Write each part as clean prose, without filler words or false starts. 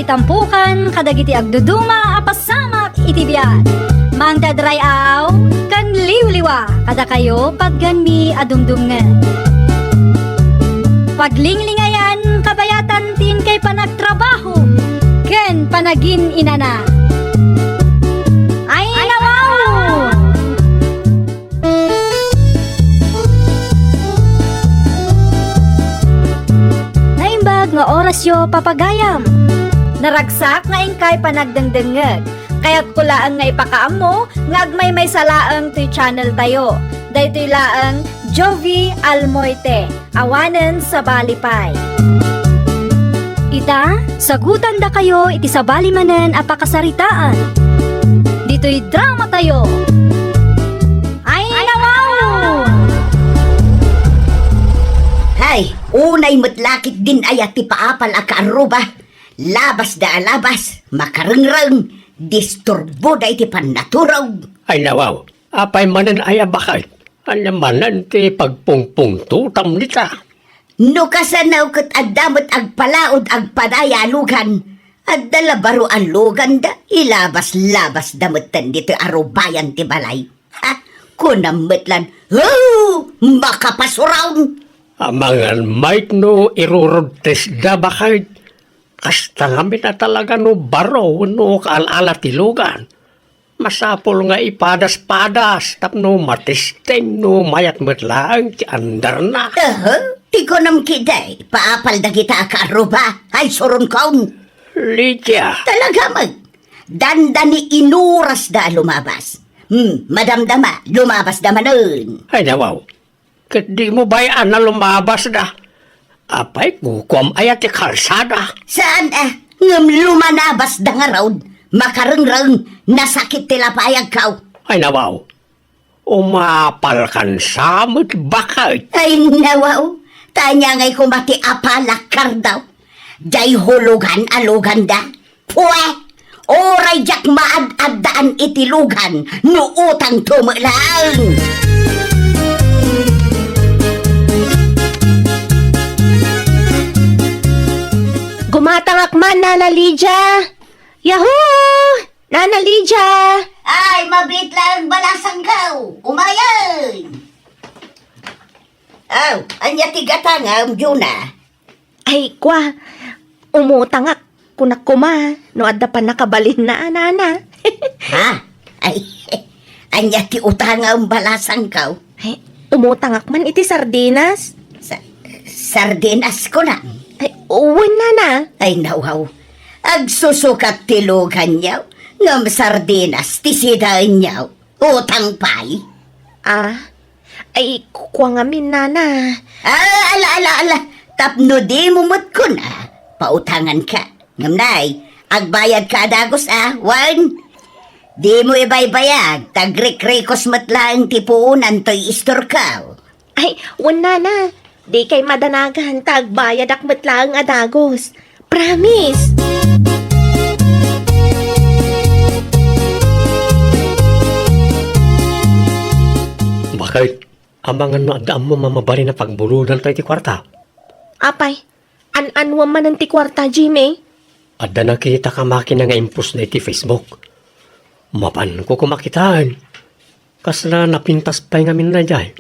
tampukan kadagiti agduduma apasamak iti biyan. Mangdadrayaw kan liwliwa kada kayo patgan mi adumdumngen. Paglinglingayan kabayatan tin kay panagtrabaho ken panagin inana. Ay nawaw! Naimbag nga oras yo papagayam. Naragsak nga ingkay panagdengdengeg. Kaya't kulaan nga ipakaam mo, nga agmay may salaang to channel tayo. Dahito laang Jovi Almoite, awanen sa Balipay. Ita, sagutan da kayo iti sa balimanen apakasaritaan. Dito'y drama tayo. Ay nawaw! Hay, unay matlakit din ay at ipaapal akaruba. Labas da alabas, makarengreng, disturbo da iti panaturaw. Ay nawaw, apay manan ay abakay. Alamanan ti pagpungpung tutam nita. No kasanaw kat agdamot agpalaod agpadayalugan. At dalabaro ang lugan da, ilabas-labas damutan dito arubayan ti balay. Ha? Kunamitlan, makapasuraw. Amangan might no irurodtes da bakay. Kasta kami na talaga no baro no kaalala tilugan. Masapol nga ipadas-padas tapno matisteng no mayat metlang ti andar na. Tiko nam kiday, paapal da kita akaruba, ay surun kaun. Lydia, Talaga mag, dandani inuras da lumabas. Madamdama, lumabas da manun. ay nawaw, kat di mo bayaan na lumabas na. Apay kukom ayat ti kalsada. Saan ngam lumanabas da nga raud, makarengreng, nasakit tila payag kaw. Ay nawaw, umapal kan samot bakay. Ay nawaw, tanya ngay kumati apalakar daw. Jay hulugan alugan da. Pwe, oray jak maad-addaan itilugan, no utang tumalang. Gumatangak man, Nana Lydia! Yahoo! Nana Lydia! Ay, mabit lang balasang kaw. Umayan! Aw, anya tigatang Juna. Ay, kwa, umutangak kunak kuma, no adda pa nakabalin na, Nana. Ha? Ay, anya ti utang balasang kaw. Ay, umutangak man iti sardinas. Sardinas ko na. Ay, uwan, Nana. Ay, nawaw. Agsusukat tilugan niyaw. Ngam sardinas, tisidaan niyaw. Utang pay. Ay, kukuha ngamin, Nana. Ala. Tapno di mumut ko na. Pautangan ka. Ngamnay, agbayad ka adagos wan. Di mo ibaybayag. Tagrik-rikos matlang tipuunan to'y istor ka. Ay, uwan, Nana. Di kay madanagan, tagbayad akmat lang adagos. Promise! Bakit? Amangan no adaan mo mamabari na pagbuludan tayo ti kwarta. Apay, an-anwa man ang ti kwarta, Jimmy. Adda nakita ka makina nga impus na iti Facebook. Mapan ko kumakitaan. Kasla napintas pa'y ngamin na dyan.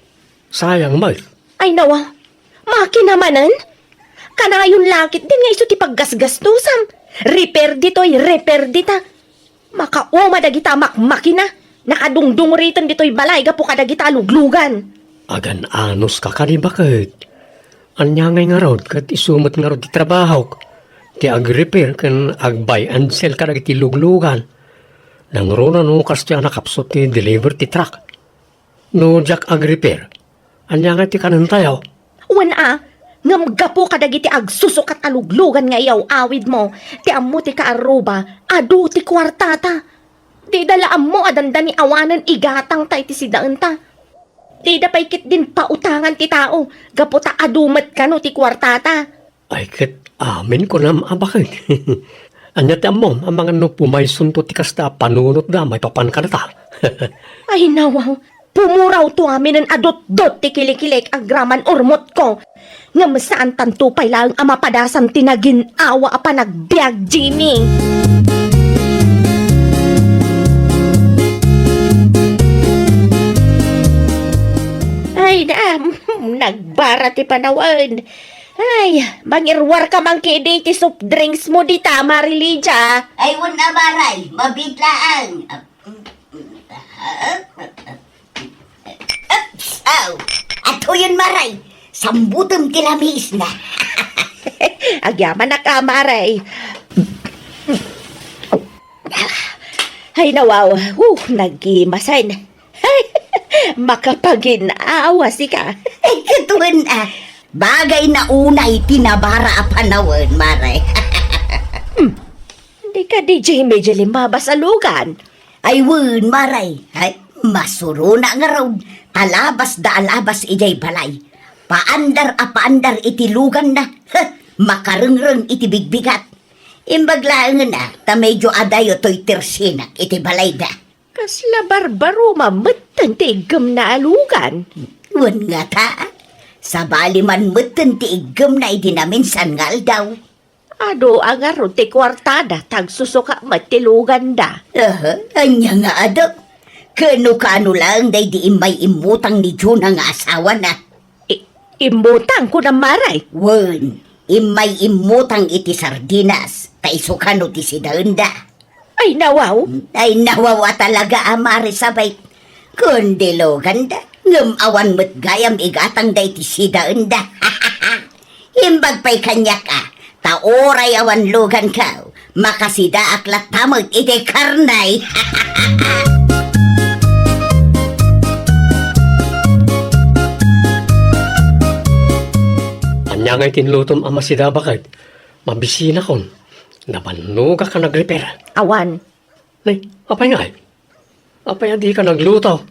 Sayang mal. Ay nawa, makinamanan? Kanayon lakit din nga iso ti paggasgastusam. Repair dito'y repair dita. Makauma dagita makmakina. Nakadungdung ritan dito'y balay gapo kadagita luglugan. Agan anos ka kani bakit? Anya ngay nga rod kat isumot nga rod ti trabaho. Ti ag-repair kan ag-buy and sell ka na iti luglugan. Nang rona no kastya nakapsot ti deliver ti truck. No jak ag-repair. Anya nga ti kanan tayo. Ngam gapo kadagiti agsusukat aluglugan nga iyaw awid mo. Ti ammo ti kaaruba, adu ti kwartata. Di dalaan mo adanda ni awanan igatang tay ti sidaan ta. Di da paikit din pautangan ti tao. Gapo ta adumat ka no ti kwartata. Ay kat amin ko na maabakit. Anya ti ammo, ang mga no pumaysun to ti kasta panunot da may papan ka na ta. Ay nawaw, pumuraw to amin ng adot-dot ti kilikilik agraman urmot ko. Nga masaan tantupay lang ang mapadasan tinagin awa pa nagbiag, Jimmy. Ay na, nagbara ti panawan. Ay, mangirwar ka man kidi ti soft drinks mo di tama, Relija. Ay, wala maray, mabitlaan. Aw, ato yun maray, sambutom tilamis na. Agyaman na kamaray. Ay nawaw, nagkimasan. Ay, makapaginawa si ka. Ay, katuan bagay na unay tinabara a panawon, maray. Hindi ka di Jimmy limabas alugan. Ay, wun, maray. Ay, masuro na nga raw. Talabas da alabas ijay balay. Paandar a paandar iti lugan na. Makarengreng iti bigbigat. Imbaglaan na, ta medyo adayo to'y tersinak iti balay da. Kasla barbaro mamatan ti igam na alugan. Wan nga ta, sa bali man mutan ti igam na idinaminsan ngal daw. Ado ang aro ti kwartada tagsusuka matilugan da. Anya nga ado. Kano-kano lang day di imay imutang ni June ang asawa na. Imutang ko na maray. Wan, imay imutang iti sardinas, taisukano ti sidaunda. Ay nawaw. Ay nawawa talaga amari sabay. Kundi lo ganda, ngam awan mo't gayam igatang day ti sidaunda. Imbag pa'y kanyak taoray awan lugan ka, makasida aklat tamag iti karnay. Anya ngay tinlutom ang masida bakit? Mabisina kon. Nabanuga ka nag-repair. Awan. Nay, apay nga. Apay di ka nagluto.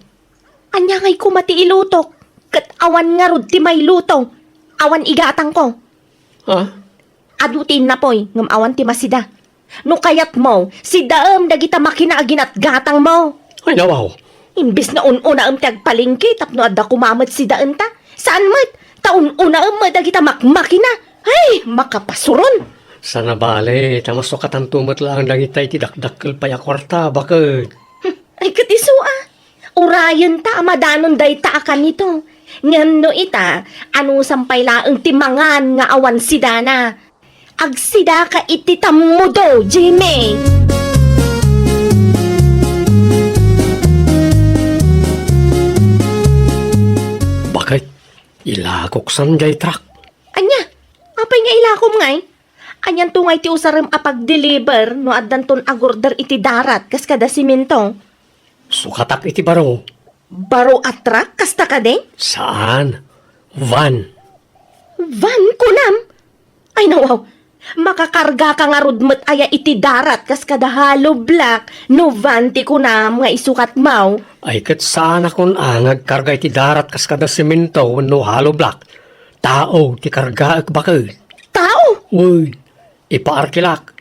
Anya ngay kumati ilutok. Kat awan nga rod ti may luto. Awan igatang ko. Ha? Adutin na poy, ngam awan ti masida. No kayat mo, si daam dagita makinaagin at gatang mo. Ay nawaw. Imbis na un-una am tagpalingki, tapno adda kumamat si daan ta. Saan mat? Taun-una am madagita makmakina. Ay, makapasuron. Sana bale, tamasok at ang tumot lang lang itay tidakdakkel pa ya kwarta, bakit? Ay, katiso Urayan ta, amadanon day ta akan nito. Ngano ita, ano sampay laang timangan nga awan sidana. Agsida ka ititamudo, Jimmy. Bakit? Ilagok sanjay truck. Anya, apay nga ilakom ngay? Anyan tungay ti usaram apag-deliver no addan ton agorder iti darat kas kada simento. Sukatak iti baro. Baro atrak kasta ka din? Saan? Van. Van kunam? Ay nawaw, makakarga ka nga rudmet aya iti darat kas kada halo black no van ti kunam nga isukat maw. Ay kat saan akong ngagkarga iti darat kas kada semento no halo block. Tao ti karga ak bakit? Tao? Uy, ipaarkilak.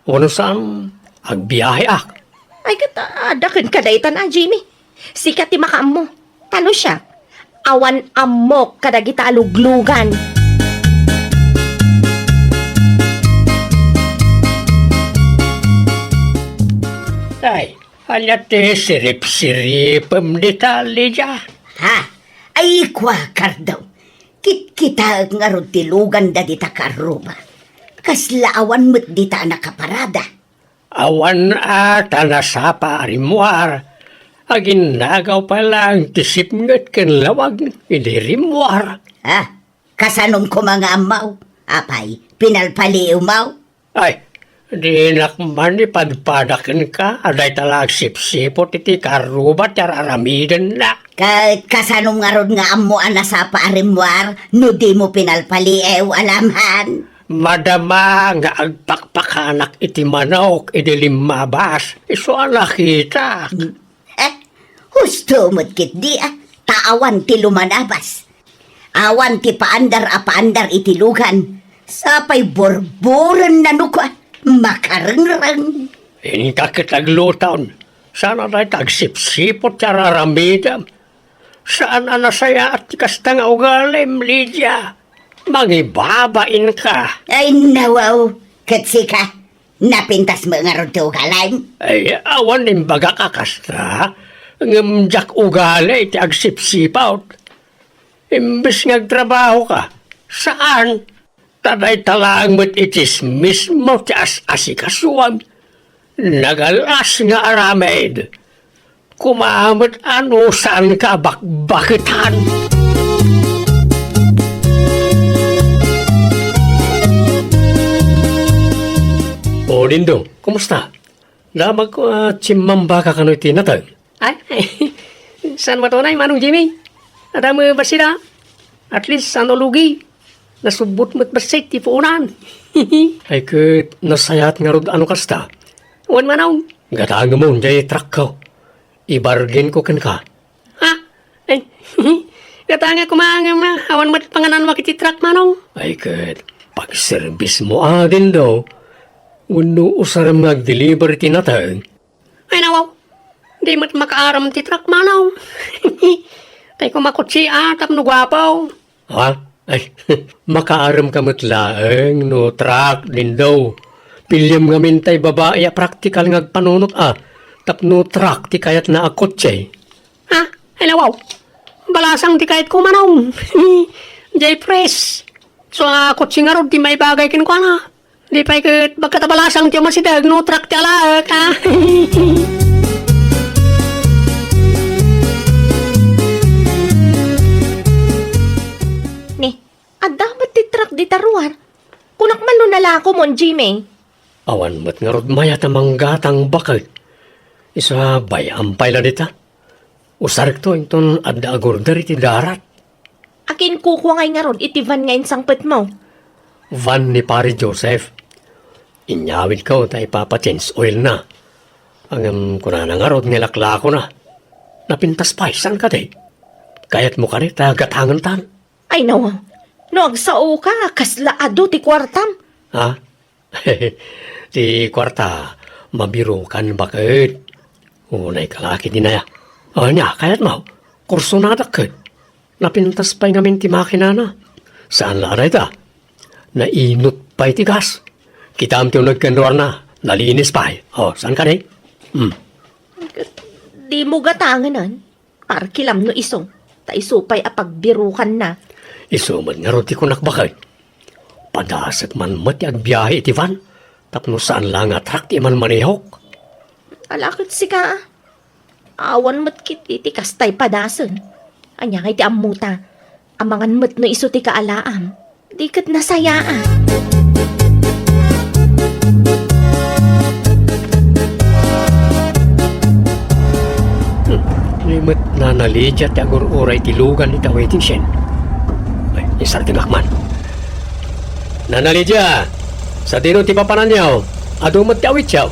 Ano saan? Agbiyahe ak. Ay dakin kadaytan Jimmy. Sikat ti makaam mo. Tano siya? Awan amok kadagita aluglugan. Ay, alyate sirip-siripem detali dya. Ha? Ay, kwa kardaw. Kit-kita nga ron tilugan da dita karuba. Kaslaawan mo't dita nakaparada. Awan ata nasapa arimuar. Aginagaw pa lang tisip nga't kanlawag hindi rimuar. Ha? Kasanom ko mga amaw. Apay, pinalpali umaw. Ay, di nakman ipadpadakin ka. Aday talag sip-sipot iti karuba tararamidan na. Kasanom nga ron nga amo sa paarimwar, no di mo pinalpali alamhan. Madama nga agpakpakanak iti manok iti limabas. Iso nakita. Husto mo't kit di taawan ti lumanabas. Awan ti paandar iti lugan. Sapay borboran na nuka, makarengreng. Ini kakit aglutaon. Sana tayo tagsipsipot sa raramidam. Saan anasaya at kasta nga ugalim, Lydia? Magibabain ka. Ay, nawaw. Katsi ka. Napintas mo nga ron ugalim. Ay, awan imbaga ka kasta. Ngamjak ugali iti agsipsipaut. Imbes ngagtrabaho ka. Saan? Taday talaang mo't itis mismo ti as-asikasuam. Nagalas nga aramid. Kumamot ano saan ka bakbakitan. O Lindong, kumusta? Damag ko chimamba ka kano'y tinatag. Ay, saan ba ito na Manong Jimmy? Ada mo ba sila? At least ano lugi? Nasubot mo't basit ti puunan. Ay kat nasayat nga rod ano kasta. Wan Manong. Gatang mo jay truck ko. Ibargain ko kan ka. Ha? Ay, gatanga ko mga awan mo't panganan wakiti truck Manong. Ay kat pag-service mo din daw. Uno usar mag-deliver tinatag. Ay nawaw. Di mo't makaaram ti truck Manong. Tay ko makutsi tapno gwapaw. Ha? Ay, makaaram ka mo't laeng no truck din daw. Pilyam nga mintay babae praktikal ngagpanunot tapno truck ti kayat na akotse. Ha? Ay nawaw. Balasang ti kayat ko Manong. Jay press. So kotse nga rod ti may bagay kin ko na. Di pa ikot magkatabalasang ti masidag no truck ti alaak ha. Ni, dapat ti truck di taruar. Kunak man no nalako mo, Jimmy. Awan mo't nga rod maya tamang gatang bakit. Isa bayampay la dita. Usarik to inton adda agordar iti darat. Akin kukuha ngay nga ron, itivan ngayon sangpet mo. Van ni pare Joseph. Inyawid ko tayo papachange oil na. Ang kunana nga rod nilakla ko na. Napintas pa isan ka day. Kayat mo ka rin gatangan tan. Ay nawa, no agsao ka, kaslaado ti kwartam. Ha? Di kwarta, mabiro kan bakit? Unay kalaki din na ya. O niya, kayat mo, kurso na dakit. Napintas pa ngamin ti makina na. Saan laray ta? Nainot pa iti gas. Kita am tiyo nagkanruar na. Nalinis pa O, saan ka rin? Di mo gatanganan. Parkilam no iso. Ta isupay apagbirukan na. Isumad nga ron ti kunak bakit? Padasag man mati agbiyahe iti van. Tapno saan lang atrak ti man manihok. Alakit si ka. Awan mat kit iti kastay padason. Anya ngay ti amuta. Amangan mat no iso ti kaalaam. Di kat nasayaan. Limit na nalidya ti agur-uray ti lugan iti waiting shed. Ay, isar ti gakman. Nanalidya, sa dino ti papanan niyaw, adumot ti awit siyaw.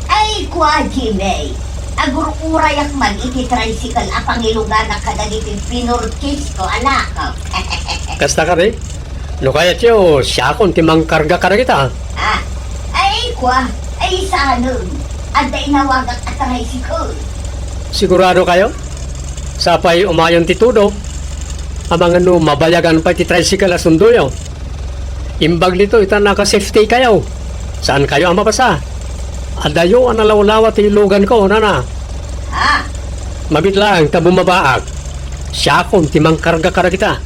Ay, kwa Jimmy. Agur-uray man iti tricycle apangilugan na kadagiti pinurkis ko, alakaw. Kasta ka rin? No kaya tiyo, siya kon ti mangkarga ka na kita. Ay, kwa. Ay, sanong. Anda inawagak at tricycle. Sigurado kayo? Sapay umayon ti tudo. Amang ano, mabayagan pa ti tricycle asundo yo. Imbag nito, ita naka-safety kayo. Saan kayo ang mapasa? Adayo ang nalawlawa ti lugan ko, nana. Mabit lang, tabumabaag. Siya kon, timang karga kara kita.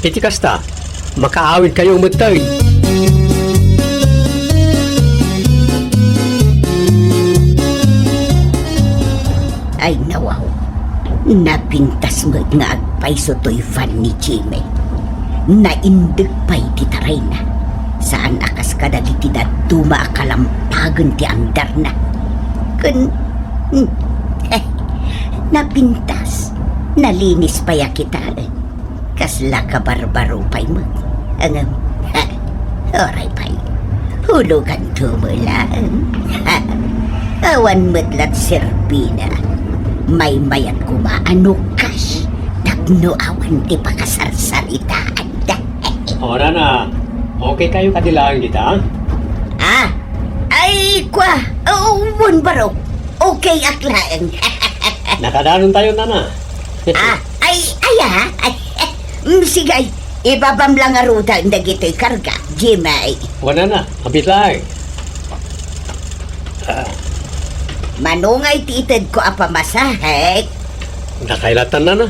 Iti kasta, makaawid kayo umutay. Ay, nawaw. Napintas mo nga agpaiso to'y van ni Jimmy. Naindig pa'y titaray na. Saan akas kadagiti na tumakalampagan ti andar na. Napintas. Nalinis pa ya kita. Kasla ka barbaro pa'y mo. Oray pa'y. Hulugan tumulaan. Awan mo't serbina. May mayat kumaano kas. Tapno awan ti pakasarsaritaan. O, nana, okay kayo kadilaan kita? Ay, kwa. Uwan barok. Okay, aklaan. Nakadanon tayo, nana. Sige, ibabam lang nga ruta ang dagito'y karga, Jimay. Wala na, abilay. Manungay titid ko apamasahe. Nakailatan na.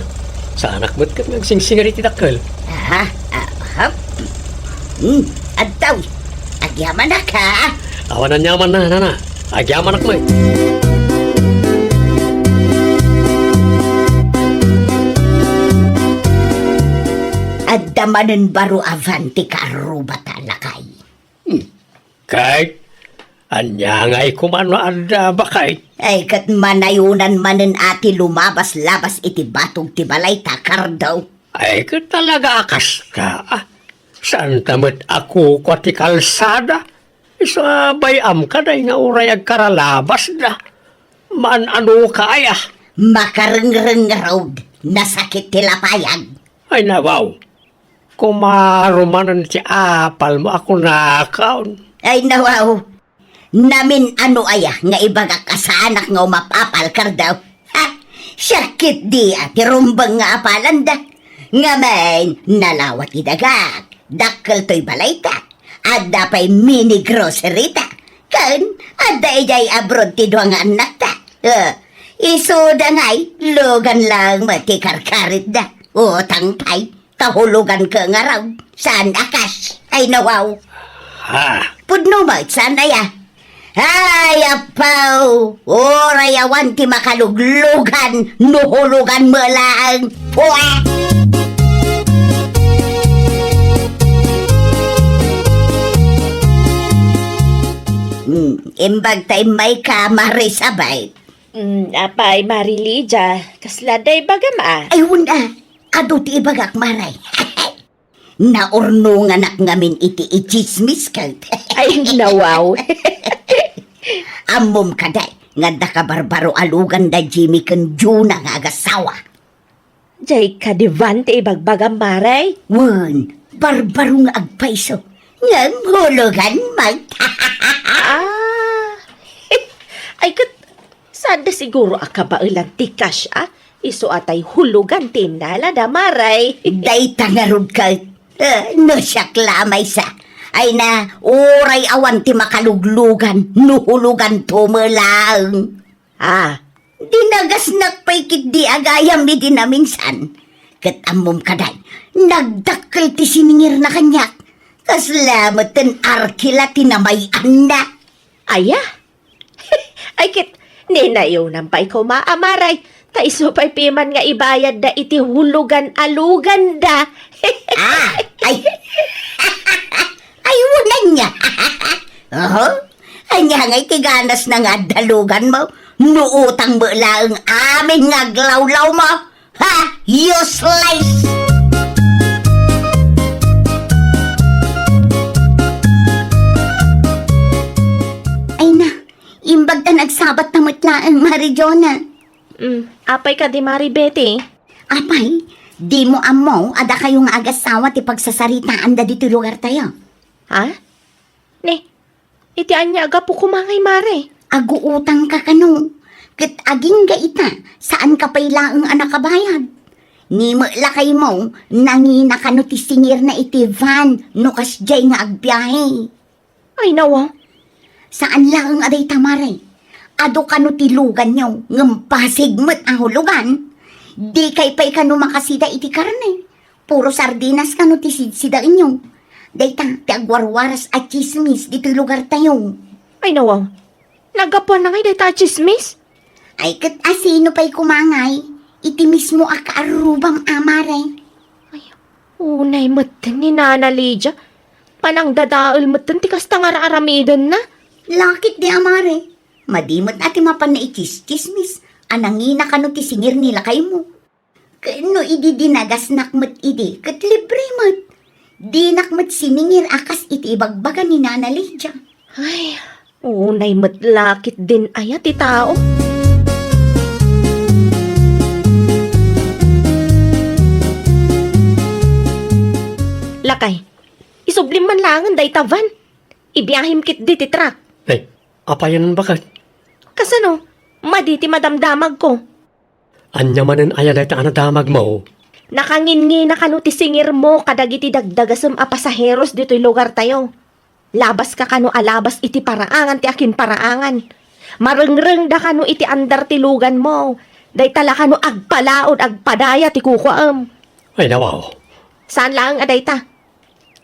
Sa anak mo't ka nagsingsingari tidakal. Adtaw, agyaman na ka. Awanan nyaman na. Agyaman ak mo eh. Addamanen baro avanti ka aruba talakay. Kahit, anya nga kumano ada bakay. Ay kat manayunan manen ati lumabas-labas iti batog ti balay takar daw. Ay, ka talaga akas ka. Saan tamad ako ko ti kalsada? Isa bayam ka na nga uray ag karalabas na. Man ano kaya? Makarengreng road, nasakit ti lapayag. Ay nawaw. Kumarumanan si apal mo ako nakaon. Ay nawaw, namin ano aya nga ibaga kasanak nga umapapal kar daw. Syakit di ati rumbang nga apalan da. Nga main, nalawat idagak. Dakkel to'y balay ta. Adda pa'y mini grocery ta. Kan, adda ijay abroad ti duwang anak ta. Isuda nga'y, lugan lang matikarkarit da. Utang pa'y, kahulugan ka nga raw. Saan akas? Ay nawaw. Pudno mo, saan aya? Ay, apaw! Oray awan ti makaluglugan, nuhulugan mo lang. Puwa! Imbag tayo may kamari sabay. Apay, Marilija, kasladay bagama. Ay, wala. Ado ti ibagak maray. Naurnungan ak ngamin iti ichismis ka. Ay, nawaw. Amom kaday, nga da ka barbaro alugan da Jimmy kan Juna nga agasawa. Jay kadivante ibagbagam maray. Wan, barbaro nga agpaiso. Nga hulugan mag. Ay, sada siguro akabailan ti cash, Iso atay hulugan tinala da maray. Day tangarod ka. No siya klamay sa. Ay na, oray awan ti makaluglugan, nuhulugan tumelang. Dinagasnak pa'y kit di agayam mi dinaminsan. Katamom kaday, nagdakkel ti siningir na kanyak. Kaslamat ten arkila tinamayan na. Aya? Ay kit, ninayaw nang pa'y kumaamaray. Taiso pa'y piman nga ibayad da iti hulugan alugan da. Ay, ay wala niya. Anya nga'y tiganas na nga dalugan mo. Nuutang mo lang amin nga glawlaw mo. Useless! Ay na, imbag na nagsabat na mutlaang Marijona. Apay ka di Maribete. Apay, di mo amo, ada kayong agasawa ti pagsasaritaan da dito lugar tayo. Ne, iti anya aga po kumangay mare. Aguutang ka kano. Kat aging gaita, saan ka pailaang anak kabayad? Ni lakay mo, nangina kano ti singir na iti van, nukas jay nga agbiyahe. Ay nawa. Saan lang aday tamaray? Ado kano ti lugan nyo, ngampasigmat ang hulugan. Di kay pa'y kano makasida iti karne. Puro sardinas kano ti sida inyo. Dayta, ti agwarwaras at chismis dito lugar tayo. Ay nawa. Nagapuan na ngay dayta chismis. Ay kat asino pa'y kumangay, iti mismo akaarubang amare. Unay matan ni Nana Lydia. Panang dadaal matan ti kasta nga aramidan na. Lakit di amare. Madimot ati mapan na itis-chismis. Anangina kano ti singir nila kay mo. Kano idi dinagas nakmat idi, kat libre mat. Di nakmat siningir akas iti ibagbaga ni Nana Lydia. Ay, unay matlakit din aya ti tao. Lakay, isublim man langan day tavan. Ibiyahim kit di ti truck. Ay, apayan bakit? Kasano, maditi madamdamag ko. Anya manen aya dayta anadamag mo. Nakangingi na kanu ti singir mo kadagiti dagdagasem a pasaheros dito'y lugar tayo. Labas ka kanu alabas iti paraangan ti akin paraangan. Marengreng da kanu iti andar ti lugan mo. Day tala kanu agpalaod agpadaya ti kukuam. Ay nawaw. Saan lang aday ta?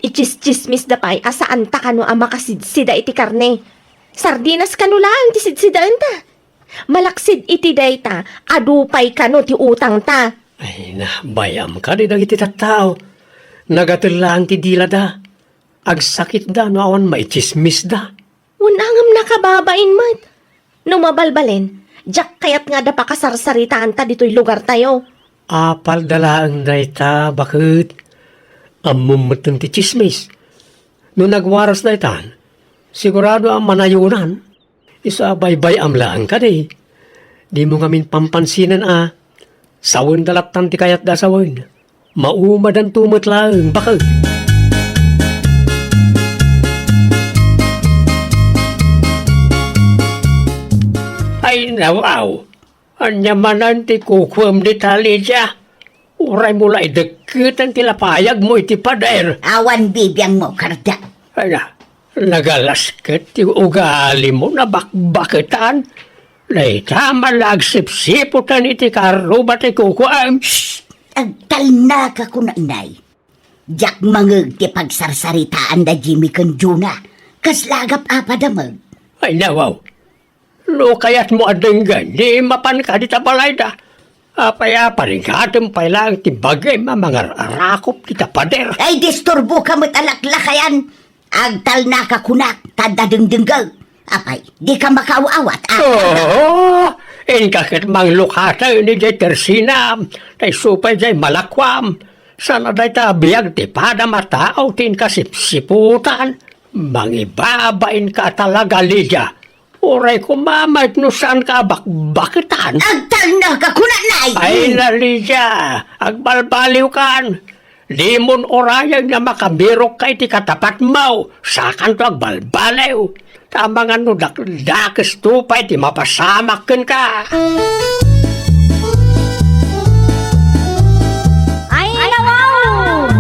Ichis-chismis da pay asaan ta kanu ang makasidsida iti karne. Sardinas kanu lang ti sidsidaan ta. Malaksid iti dayta, adupay kanu ti utang ta. Ay na, bayam ka di dagiti tattao. Nagatilaan ti dila da. Agsakit da no awan maichismis da. Unangam nakababain mat. Numabalbalin, jak kayat nga da pakasarsaritaan ta dito'y lugar tayo. Apal dalaang dayta, bakit? Amumutun ti chismis. No nagwaras daytan, sigurado ang manayunan. Isa baybay amlaan ka di. Di mo ngamin pampansinan Sawon dalaptan ti kayat da sawon. Maumad ang tumot lang, bakit? Ay nawaw. Anya manan ti kukwam di tali siya. Uray mula idekitan ti lapayag mo iti pader. Awan bibiyang mo, karda. Ay na, nagalasket ti ugali mo na bakbaketan. Layta malagsipsiputan iti karuba ti kukwam. Agtalna ka kunanay. Jak mangeg ti pagsarsaritaan da Jimmy Kanjuna. Kaslagap apadamag. Ay nawaw. No kayat mo adenggan, di mapan ka di tabalay da. Apay-apa rin katimpay lang ti bagay mga arakop ti tapader. Ay disturbo ka mo't alaklakayan. Agtalna ka kunak, tadadengdenggal. Apay, di ka makaawat. Oo, kakit mang lukata ni jay tersina, tay supay jay malakwam. Sana day tabiyag ti pada matao tin kasipsiputan. Mangibabain ka talaga, Lydia. Uray ko mamait no saan ka bakbakitan. Agtalna ka kunanay. Ay na, Lydia, agbalbaliw kan. Di mon orayag na makabirok kay ti katapat mo. Sakan to agbalbaliw. Tama nga no dakis tupay ti mapasamakin ka. Ay, nawaw!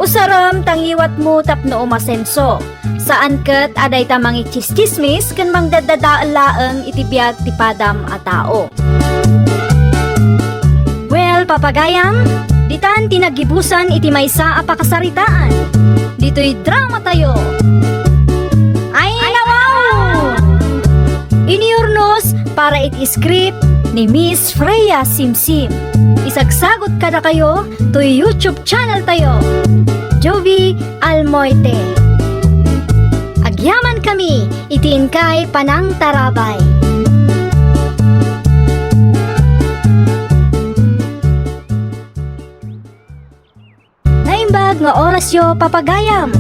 Usaram tangiwat mo tapno umasenso. Saan ket aday ta mangi chismis ken mangdadadaalaeng iti biag ti padam a tao. Well, papagayam, ditan tinagibusan iti maysa a pakasaritaan. Dito'y drama tayo. Ay, nawaw! Iniurnos para iti script ni Miss Freya Simsim. Isagsagot kada kayo to YouTube channel tayo. Jovi Almoite. Agyaman kami, itiin kay Panang Tarabay. Naimbag nga orasyo papagayam.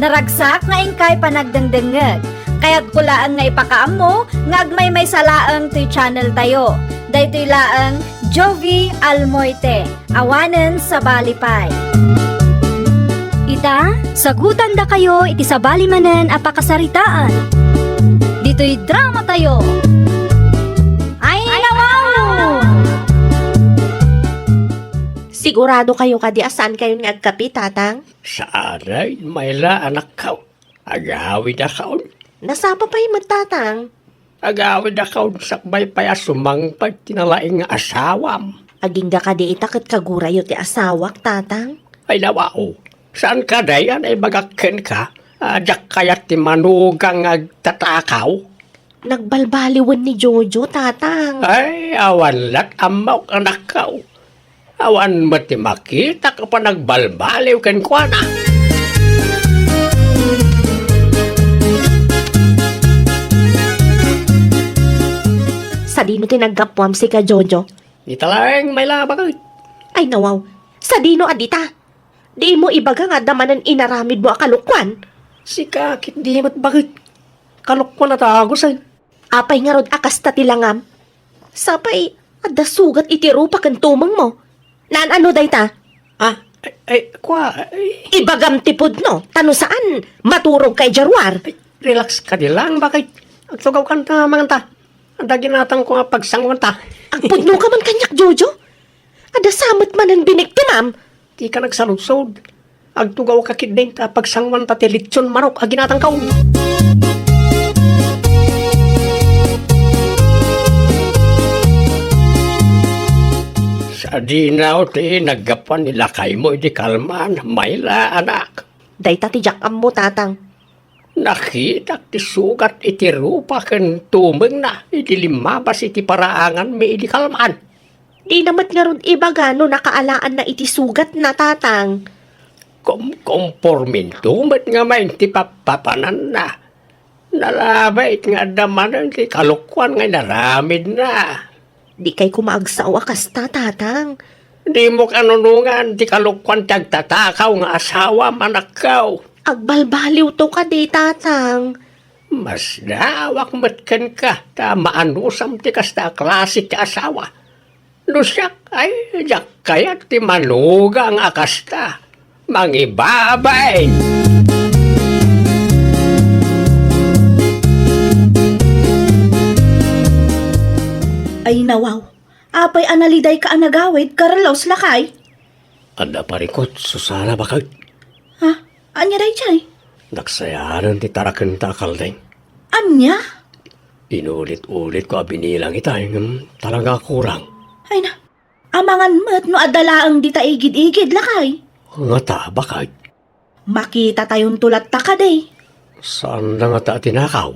Naragsak nga ingkay panagdengdengeg. Kaya't kulaan nga ipakaam mo, nga agmay may salaang to'y channel tayo. Daytoy laang Jovi Almoite, awanen sa Balipay. Ita, sagutan da kayo iti sa balimanen a pakasaritaan. Dito'y drama tayo. Ay, nawaw! Sigurado kayo kadi asan kayo nga agkapi, tatang? Sa aray, mayla anak ka. Agawid akaw. Nasapa pa yung magtatang? Agawid akaw sakbay paya sumangpag tinalaing nga asawam. Aging ga kadi itakit kagurayo ti asawak, tatang? Ay nawao, saan ka dayan ay magakken ka? Jak kayat ti manugang agtatakaw. Nagbalbaliwan ni Jojo, tatang. Ay, awan lat amaw anak ka. Awan mo ti makita ka pa nagbalbaliw ken kwa na. Sa dino tinaggapuam si ka Jojo? Di talaeng may labang. Ay nawaw, sa dino adita? Di mo ibaga nga damanan inaramid mo akalukwan? Si kakit di mo't bakit. Kalukwa na tagos ay. Apay nga rod akas ta tilangam. Sapay, adda sugat itiro pa kan tumang mo. Naan ano day ta? Ibagam tipod no, tano saan? Maturog kay Jarwar. Relax ka di lang, bakit? Agtugaw ka na mga ta. Anda ginatang ko nga pagsangwan ta. Ang pudno ka man kanyak, Jojo. Ada samot man ang binig ti ma'am. Di ka nagsaludsod. Agtugaw ka kideng ta pagsangwan ta ti litsyon marok aginatang ka. Sa dinaw ti naggapan nila kay mo di kalman. Mayla anak. Day tatijak mo, tatang. Nakita ti sugat iti rupa ken tumeng na iti limabas iti paraangan may iti kalman. Di namat nga ron iba gano nakaalaan na iti sugat na, tatang. Komporminto met nga may ti papapanan na. Nalabay nga daman ti kalukwan nga naramid na. Di kay kumaagsawa kasta, tatang. Di mo kanunungan ti kalukwan ti agtatakaw nga asawa manakaw. Agbalbaliw to ka di, tatang. Mas dawak matken ka ta maanusam ti kasta klase ti asawa. Lusyak ay jak kaya ti manuga ang akasta. Mangibabay! Ay nawaw, apay analiday ka anagawid, Carlos lakay. Anda parikot, Susana bakag. Ha? Anya day chay? Naksayanan ti taraken ta kaldeng. Anya? Inulit-ulit ko abinilang itay talaga kurang. Ay na, amangan met no adalaang di ta igid-igid lakay. Nga ta bakag. Makita tayong tulat ta ka day. Saan na nga ta tinakaw?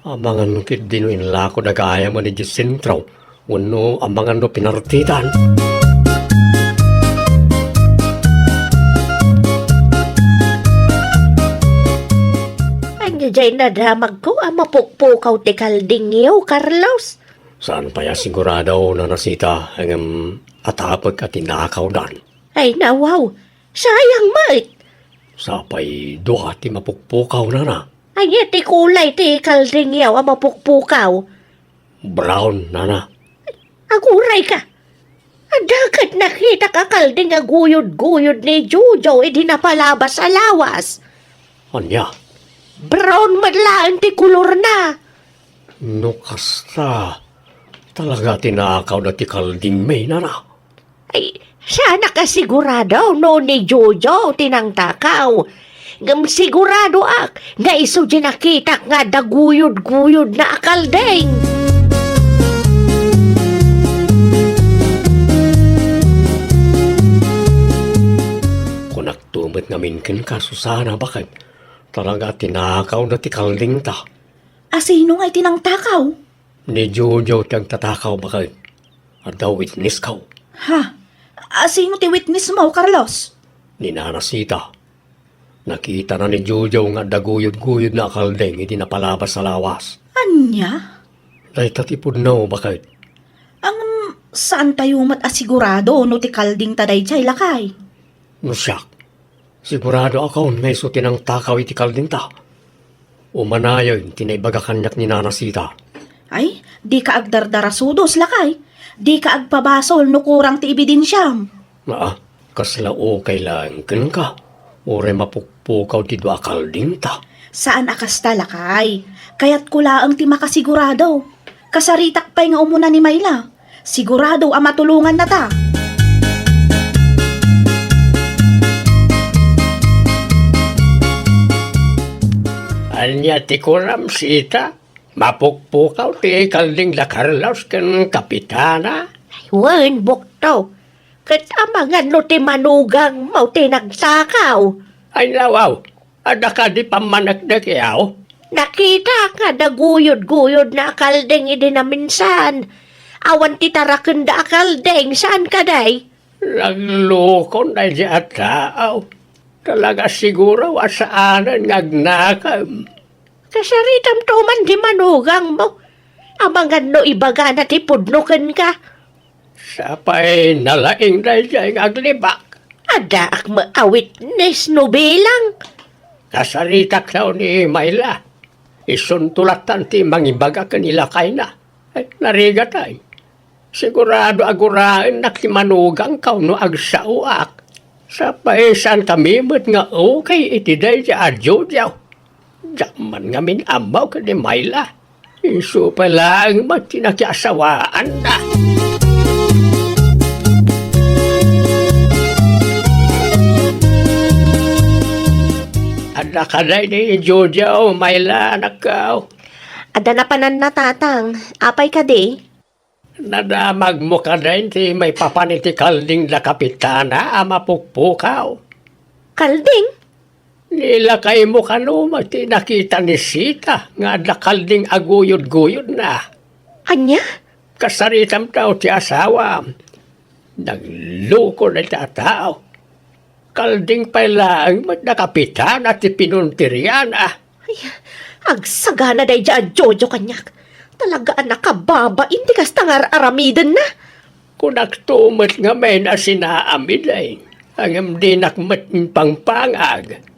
Amangan kit dinuin lako nagaya mo ni Jacinto. Wano amangan no pinartitan. Anya jay nadamag ko ang mapukpukaw ti kaldingyaw, Carlos. Saan pa ya sigurado na nasita ang atapag at tinakaw dan. Ay nawaw, sayang mait. Sapay duha ti mapukpukaw na na. Anya ti kulay ti kaldingyaw ang mapukpukaw. Brown na na. Aguray ka. Adakat nakita ka kalding aguyod-guyod ni Jojo di napalabas sa lawas. Anya, Brown madlaan ti kulor na. no kasta. Talaga tinakaw na ti kalding may na na. Ay, sana ka sigurado no ni Jojo tinangtakaw. Ngam sigurado ak, nga iso di nakita nga daguyod-guyod na akaldeng. Kung nagtumit namin kin ka, Susana, bakit? Talaga tinakaw na ti kalding ta. Asino nga'y tinangtakaw? Ni Jojo tiyang tatakaw bakit? At daw witness ka. Ha? Asino ti witness mo, Carlos? Ni Nanasita. Nakita na ni Jojo nga daguyod-guyod na kaldeng hindi napalabas sa lawas. Anya? Dahil tatipod na bakit? Ang saan tayo matasigurado no ti kalding taday chay lakay? No siyak. Sigurado ako ngay so tinang takaw iti kalding ta. Umanayon, tinaibaga kanyak ni Nanasita. Ay, di ka agdardarasudos lakay. Di ka agpabasol no kurang ti ebidensyam. Naa, kaslao kailangan ka. Ure mapukpukaw ti dua kalding ta. Saan akasta lakay? Kaya't kulaang ti makasigurado. Kasaritak pa'y nga umuna ni Mayla. Sigurado ang matulungan na ta. Anya ti kuram sita. Mapukpukaw ti kalding la Carlos ken kapitana. Wen, bukto. Kat amangan no ti manugang mau ti nagsakaw. Ay nawaw, ada ka di pamanak na kiyaw. Nakita nga daguyod-guyod na akaldeng idi na minsan. Awan ti taraken da akaldeng, saan ka day? Nagloko na siya tao. Talaga siguro asaanan ngagnakam. Kasaritam tuman di manugang mo. Amangan no ibaga na ti pudnuken ka. Sapay nalaing na siya ngaglibak. Ada ak ma-witness no bilang. Kasaritak daw ni Mayla. Isuntulatan ti mangibaga kanila kay na. Ay, narigatay. Sigurado aguraan na kimanugang kaw no agsauak. Sa paisan kami mo't nga okay iti day siya adyo diyaw. Jaman nga min amaw ka ni Mayla. Isu pala ang matinakiasawaan na. Anak ka na ni Georgia o Mayla, anak ka. Ada na panan na tatang, apay ka di? Nadamag mo ka din ti may papanitikal ding na kapitana ama pukpukaw. Kalding? Nilakay mo ka no, mati nakita ni Sita nga dakal ding aguyod-guyod na. Anya? Kasaritam tao ti asawa. Nagloko na tatao. Kalding pala ang nakapitan at pinuntiryan ah. Agsagana day dyan, Jojo kanyak. Talagaan nakababa, hindi kas tangar aramidan na. Kung nagtumot nga may nasinaamid ay, ang di nakmat pangpangag.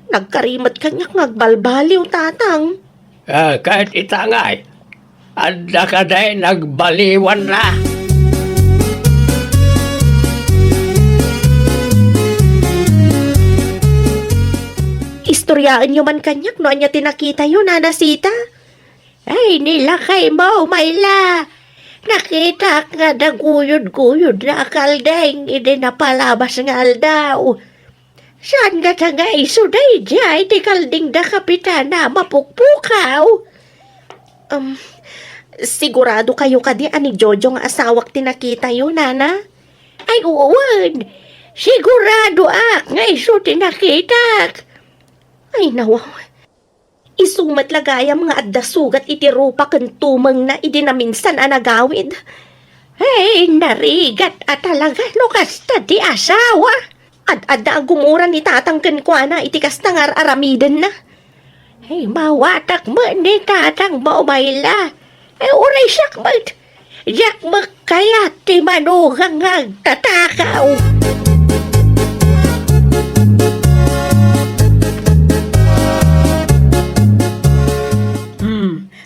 Nagkarimat kanyak ngagbalbaliw, tatang. Kahit itangay, adda ka day nagbaliwan na. Istoryaan nyo man kanyak, no anya tinakita yun, Nanasita. Ay, nilakay mo, Mayla. Nakita nga naguyod-guyod na kaldeng, hindi napalabas nga aldaw. Saan nga ta nga isuday dyan, di kalding da kapitana mapukpukaw? Sigurado kayo kadi ani Jojo nga asawak tinakita yun, Nana? Ay, uwan. Sigurado nga iso tinakita. Ay, nawaw. Isumat lagaya mga adda-sugat iti rupa ken tumeng na idinaminsan anagawid. Hey, narigat at talaga no kasta di asawa. Ad-adda ang gumura ni tatang kenkwana iti kasta ngar aramiden na. Hey, mawatak mo ni tatang Mayla. Ay, uray sakmat. Yak makayat ti manugang agtatakaw.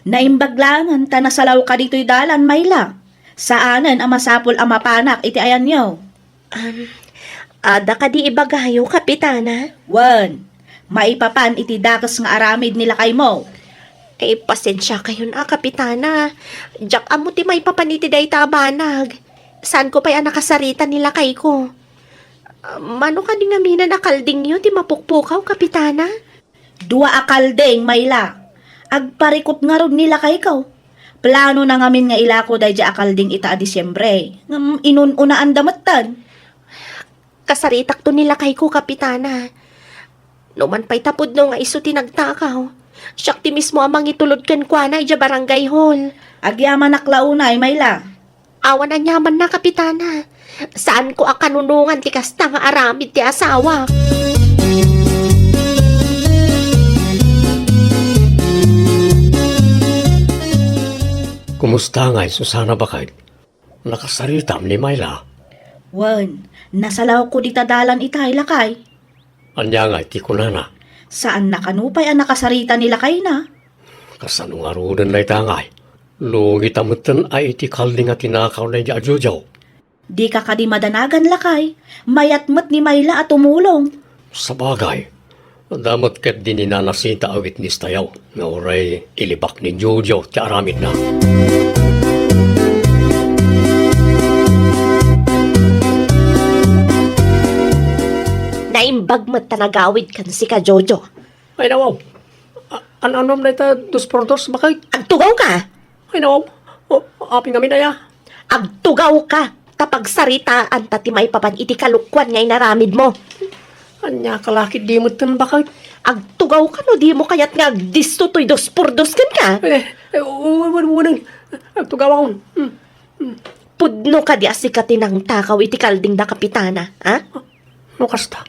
Naimbaglangan ta nasalaw ka dito'y dalan, Mayla. Saanan ang masapol ang mapanak iti ayan nyo? Ada ka di ibagayo, kapitana? Wan, maipapan iti dakas nga aramid nila kay mo. Pasensya kayo na, kapitana. Diyak amo ti may papaniti day tabanag. Saan ko pa'y nakasarita nila kay ko? Mano ka di nga mina nakalding yun, ti mapukpukaw, kapitana? Dua akaldeng, Mayla. Agparikot nga ron nila kay ikaw. Plano na ngamin nga ilako day di akalding ita a Disyembre. Inununaan damatan. Kasaritak to nila kay ko, kapitana. Numan pa'y tapod no nga iso tinagtakaw. Siyak ti mismo amang itulod ken kwa na ija barangay hall. Agyaman naklaunay, Mayla. Awan na nyaman na, kapitana. Saan ko akanunungan ti kasta nga aramid ti asawa? Kumusta nga, Susana Bakay? Nakasaritam ni Mayla. Wan, nasalaw ko di tadalan itay lakay. Anya nga, ti ko na. Saan nakanupay ang nakasarita nila kay na? Kasanong arudan na itangay. Lugit amutan ay iti kalding at tinakaw na di ajujaw. Di ka kadi madanagan lakay. Mayatmat ni Mayla at tumulong. Sa bagay, damat kat din ninanasita awit ni Stayaw na oray ilibak ni Jojo ti aramid na. Naimbag mo tanagawid kan si ka Jojo. Ay nawaw, anom na ita 2 por 2 bakay? Agtugaw ka! Ay nawaw, aping kami na ya. Agtugaw ka! Tapag saritaan ta ti may papan iti kalukwan ngay naramid mo. Anya kalakit di mo tan bakay? Agtugaw ka no, di mo kayat nga disto to'y 2 por 2 kan ka. Unang, tugaw akong. Pudno ka di asika tinang takaw iti kalding na kapitana, ha? No kasta,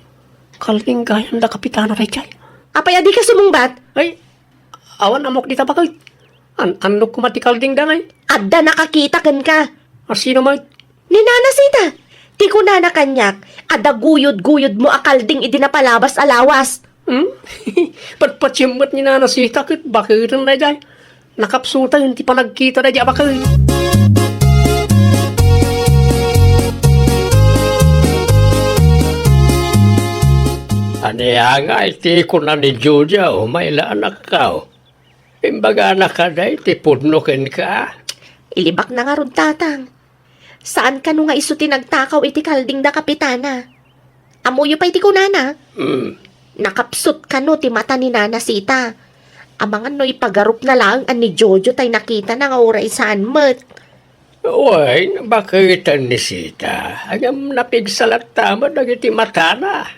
kalding gayan da kapitana kay Chay. Apay adi ka sumungbat? Ay, awan amok dita bakay. Anok kumati kalding da ngay. Adda nakakita kan ka. Sino may? Ni Nana Sita, ti ko na kanyak, ada guyod-guyod mo akalding idinapalabas alawas. Patpatsimot ni Nana Sita kit bakit na dyan. Nakapsuta yun ti pa nagkita na dyan bakay. Ano nga iti ko na ni Julia o may anak ka o. Imbaga na ka day, tipudnokin ka. Ilibak na nga ron, tatang. Saan ka no nga iso tinagtakaw iti kalding da kapitana? Amuyo pa iti kunana. Nakapsot ka no ti mata ni Nana Sita. Amangan no ipagarup na lang an ni Jojo tay nakita na nga oray saan met. Uy, bakit ni Sita? Agam napigsalat tama dagiti mata na.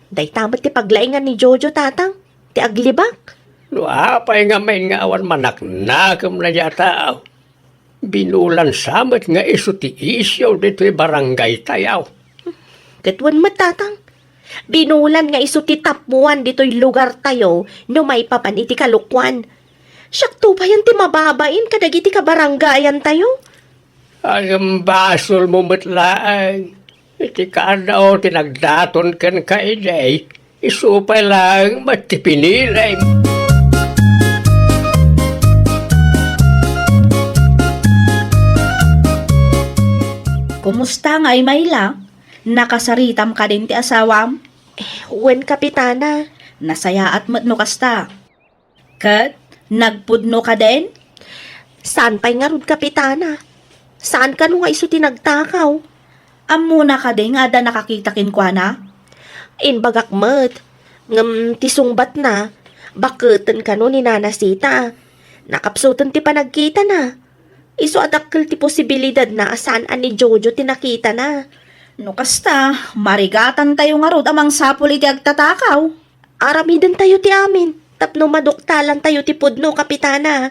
Day tamat ti paglaingan ni Jojo, tatang. Ti aglibak. No, apay nga may nga awan manaknakam na yata. Binulan samat nga iso ti isyaw dito'y barangay tayaw. Katwan met, tatang. Binulan nga iso ti tapuan dito'y lugar tayo no may papan iti kalukwan. Siyak pa yan ti mababain kadagiti kabarangayan tayo. Agam basol mo matlaang. Iti kaadaw tinagdaton kan ka iday. Iso pa lang matipinilay. Kumusta nga ay Mayla? Nakasaritam ka din ti asawam? Wen, kapitana. Nasaya at matno kasta. Kat, nagpudno ka din? Saan pa'y nga ron, kapitana? Saan ka no nga iso tinagtakaw? Amuna ka din nga da nakakitakin kwa na? Inbagak met. Ngam tisungbat na. Baketen ka no ni Nana Sita. Nakapsutan ti panagkita na. Iso adakkel ti posibilidad na asaan ni Jojo tinakita na. No kasta, marigatan tayo nga rod amang sapul iti agtatakaw. Aramidan tayo ti amin. Tapno maduktalan tayo ti pudno, kapitana.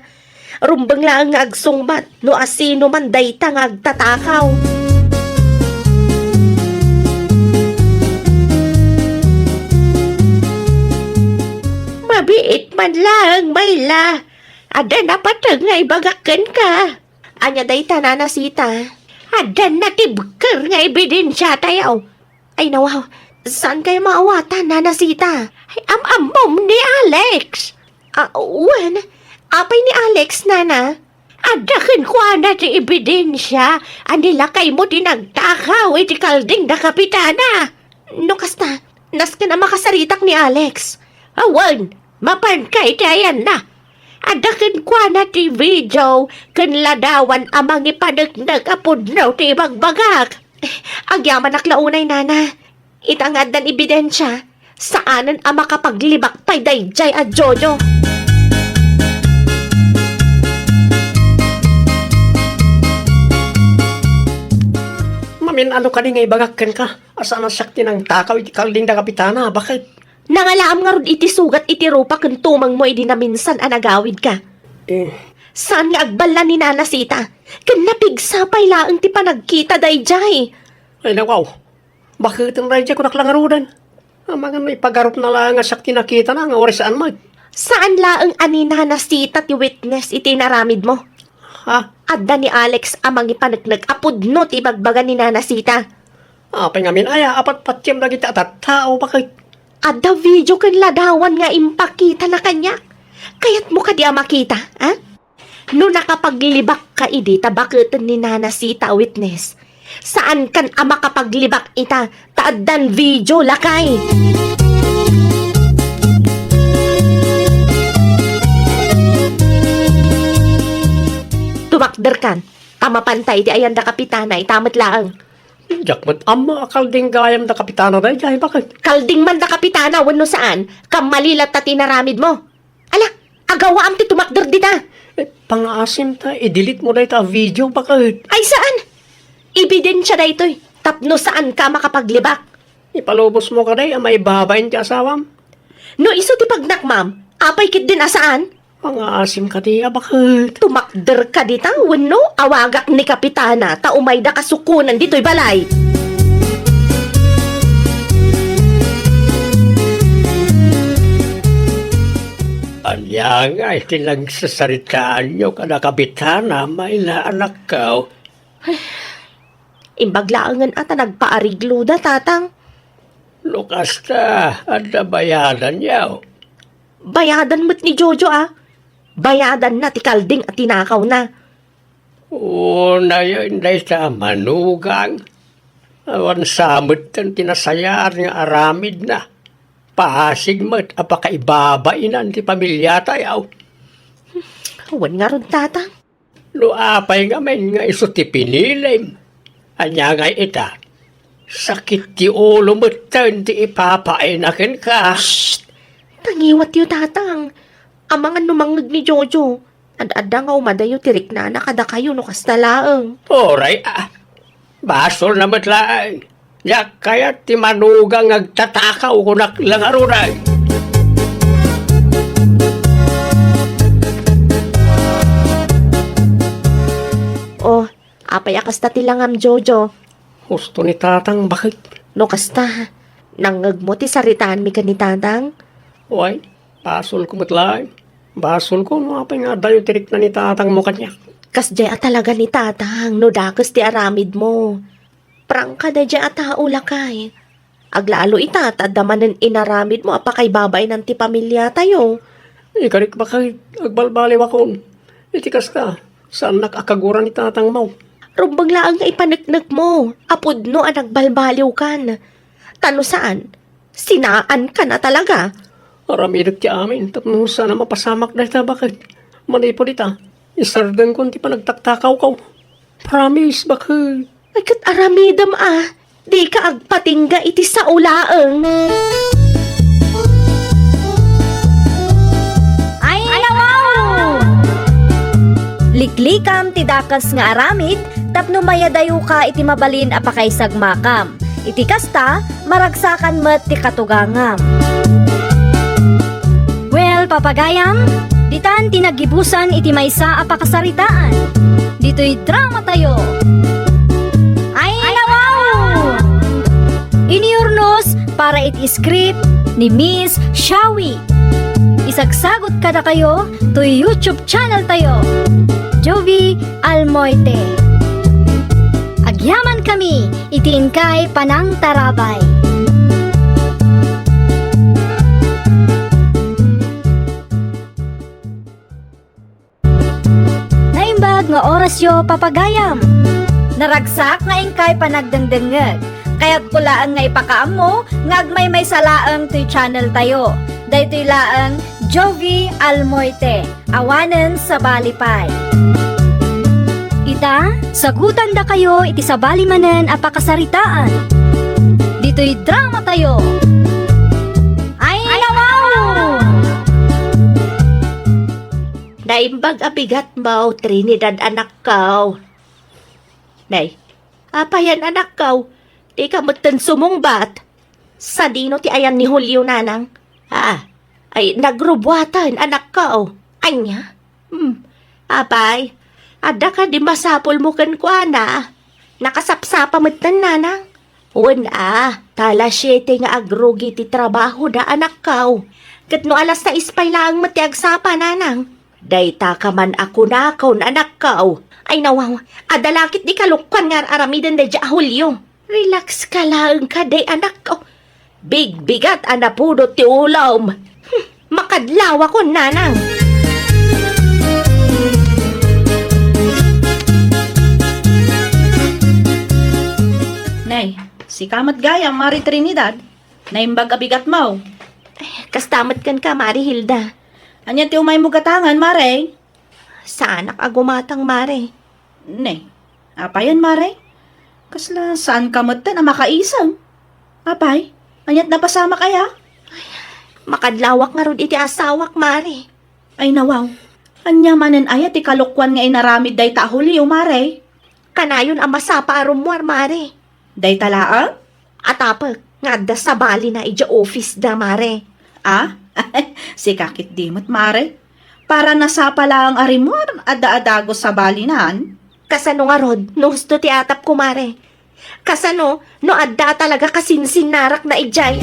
Rumbang lang nga agsungbat. No asino man dayta nga agtatakaw. Mabiit man lang, Mayla. Ada na patag nga ibagakan ka. Anya dayta, Nana Sita. Ada na tibker nga ebidensya tayo. Ay nawaw, saan kayo maawatan, Nana Sita? Ay am-amom ni Alex. Wen, apay ni Alex, Nana? Adakin ko na ti ebidensya. Anila kay mo tinagtakaw iti kalding da kapitana. No kasta, nas ka na makasaritak ni Alex. Awan, mapankay tayan na. Adakin kwa na ti video, kanladawan amang ipadagdag apudnaw ti bagbagak. Agyaman aklaunay, Nana. Itangad dan ebidensya, saanan ang makapaglibak pa'y dayjay at Jojo. Mamin, ano ka nga ibagakan ka? Asaan ang sakti ng takaw iti kalding da kapitana? Bakit? Nangalaam nga ron iti sugat iti rupa kung tumang mo idi na minsan anagawid ka. Saan nga agbala ni Nana Sita? Kan napigsapay laang ti panagkita dayjay. Ay nawaw, bakit ang radya ko naklangarudan? Amangan may pagarup na lang nga sakti nakita na nga oras saan mo. Saan laang ani Nana Sita ti witness iti naramid mo? Ha? Adda ni Alex amang ipanaglag apudno ti bagbaga ni Nana Sita. Apay ngamin aya, apat patyam lagi ta tao, bakit? Adda video kan ladawan nga impakita na kanya. Kaya't mo ka di makita, ha? No nakapaglibak ka idi, tabaketan ni Nana Sita witness. Saan kan ama kapaglibak ita, taaddan video lakay. Tumakder kan, tamapantay di ayan da kapitana, itamat laang. Jakmat amma akalding gayam da kapitana da jay, bakit? Kalding man da kapitana, wano saan, kamalilat ta tinaramid mo. Ala, agawa am ti tumakder dita. Pang-asim ta, i-delete mo na ita video, bakit? Ay saan? Ebidensya na ito'y, tapno saan ka makapaglibak. Ipalubos mo ka na, may babayin ti asawam. No iso ti pagnak, ma'am, apay kit din asaan? Pang-asim ka diya, bakit? Tumakder ka dita, wano, awagak ni kapitana, taumay da kasukunan dito'y balay. Anya nga, itilagsasaritaan nyo ka na kapitana, may anak ka. Imbaglaangan ata nagpaariglo da, tatang. Lukas ka, at bayadan niya. Bayadan mo't ni Jojo, ah. Bayadan na ti kalding at tinakaw na. Una yun, day sa manugang. Awan samot ang tinasayar nga aramid na. Pasig mo't apakaibabainan ti pamilya tayo. Wan nga ron, tatang. No apay nga may nga iso ti pinilim. Anya nga ita. Sakit ti ulo mo ti ipapainakin ka. Tangiwat yu, tatang. Ang mga numangag ni Jojo. Ad-ada nga umadayo tirik na nakada kayo no kastalaang. Oray basol na matlaan. Yak kaya ti manugang agtatakaw kunak lang aruray. Oh, apay akasta tilangam Jojo. Gusto ni tatang bakit? No kasta. Nangag mo ti saritaan mi ka ni tatang. Uy, basol ko matlaan. Basol ko no apay nga dayo tirik na ni tatang mo kanya. Kasdya talaga ni tatang, no dakas ti aramid mo. Prangka da dya ula kay. Aglalo itatadamanan inaramid mo apakay babay ng ti pamilya tayo. Ikarik bakit agbalbaliw akon. Itikas ka. Saan nakakagura ni tatang mo? Rumbag laang nga ipanagnag mo. Apod no ang nagbalbaliw kan. Tano saan? Sinaan ka na talaga. Aramidag ti amin. Tapno sana mapasamak na ita bakit? Manipo dita. Isardeng ko ti pa nagtaktakaw ka. Promise bakit? Ay kat aramidam Di ka agpatingga iti sa ulaang. Ay, wow! Liklikam ti dakas nga aramid, tapno mayadayo ka iti mabalin apakay sagmakam. Iti kasta, maragsakan met ti katugangam. Well, papagayam, ditan tinagibusan iti maysa apakasaritaan. Dito'y drama tayo. Ay, wow! Iniurnos para iti script ni Miss Shawi. Isagsagot kada kayo to YouTube channel tayo. Jovi Almoite. Agyaman kami, itiin kay Panang Tarabay. Naimbag nga orasyo papagayam. Naragsak nga ingkay panagdengdengeg. Kaya't kulaan nga ipakaam mo, nga agmay may salaang to'y channel tayo. Daytoy laang Jovi Almoite, awanen sa balipay. Ita, sagutan da kayo iti sa balimanen apakasaritaan. Dito'y drama tayo. Ay, wow! Naimbag abigat mo, Trinidad anak kaw. Nay, apayan anak kaw. Di ka matan sumungbat. Sa dino ti ayan ni Julio nanang. Ay nagrubwatan anak kaw. Anya? Apay, ada ka di masapol mo kan ko ana. Nakasapsapa matan nanang. Tala 7 nga agrugi ti trabaho da anak kaw. Kat no alas 6 pay lang matiagsapa nanang. Dayta ka man ako nakaw na anak kaw. Ay nawaw, adalakit di kalukwan nga aramidan da dya Julio. Relax ka lang ka day anak ko. Bigat anapudot ti ulam. Makadlaw ako nanang. Nay, si Kamat Gayam, Mari Trinidad. Naimbag abigat mo. Kastamat kan ka, Mari Hilda. Anya ti umay mo gatangan, Mare. Sa anak agumatang, Mari. Nay, apayan, Mare? Kasla, saan ka matan na makaisang? Apay, anyat napasama kaya? Makadlawak nga ron iti asawak, Mari. Ay nawaw, anya manen ayat ti kalukwan nga inaramid day ta Julio, Mare. Kanayon ang masapa arumwar, Mari. Day talaang? Atapag, nga da sa bali na ija office da, Mari. Si kakit dimot, Mare. Para nasapa lang arimor, ada-adago sa balinan. Kasano nga rod, no gusto ti atap ko, Mare. Kasano, no adda talaga kasinsin-narak na ijay,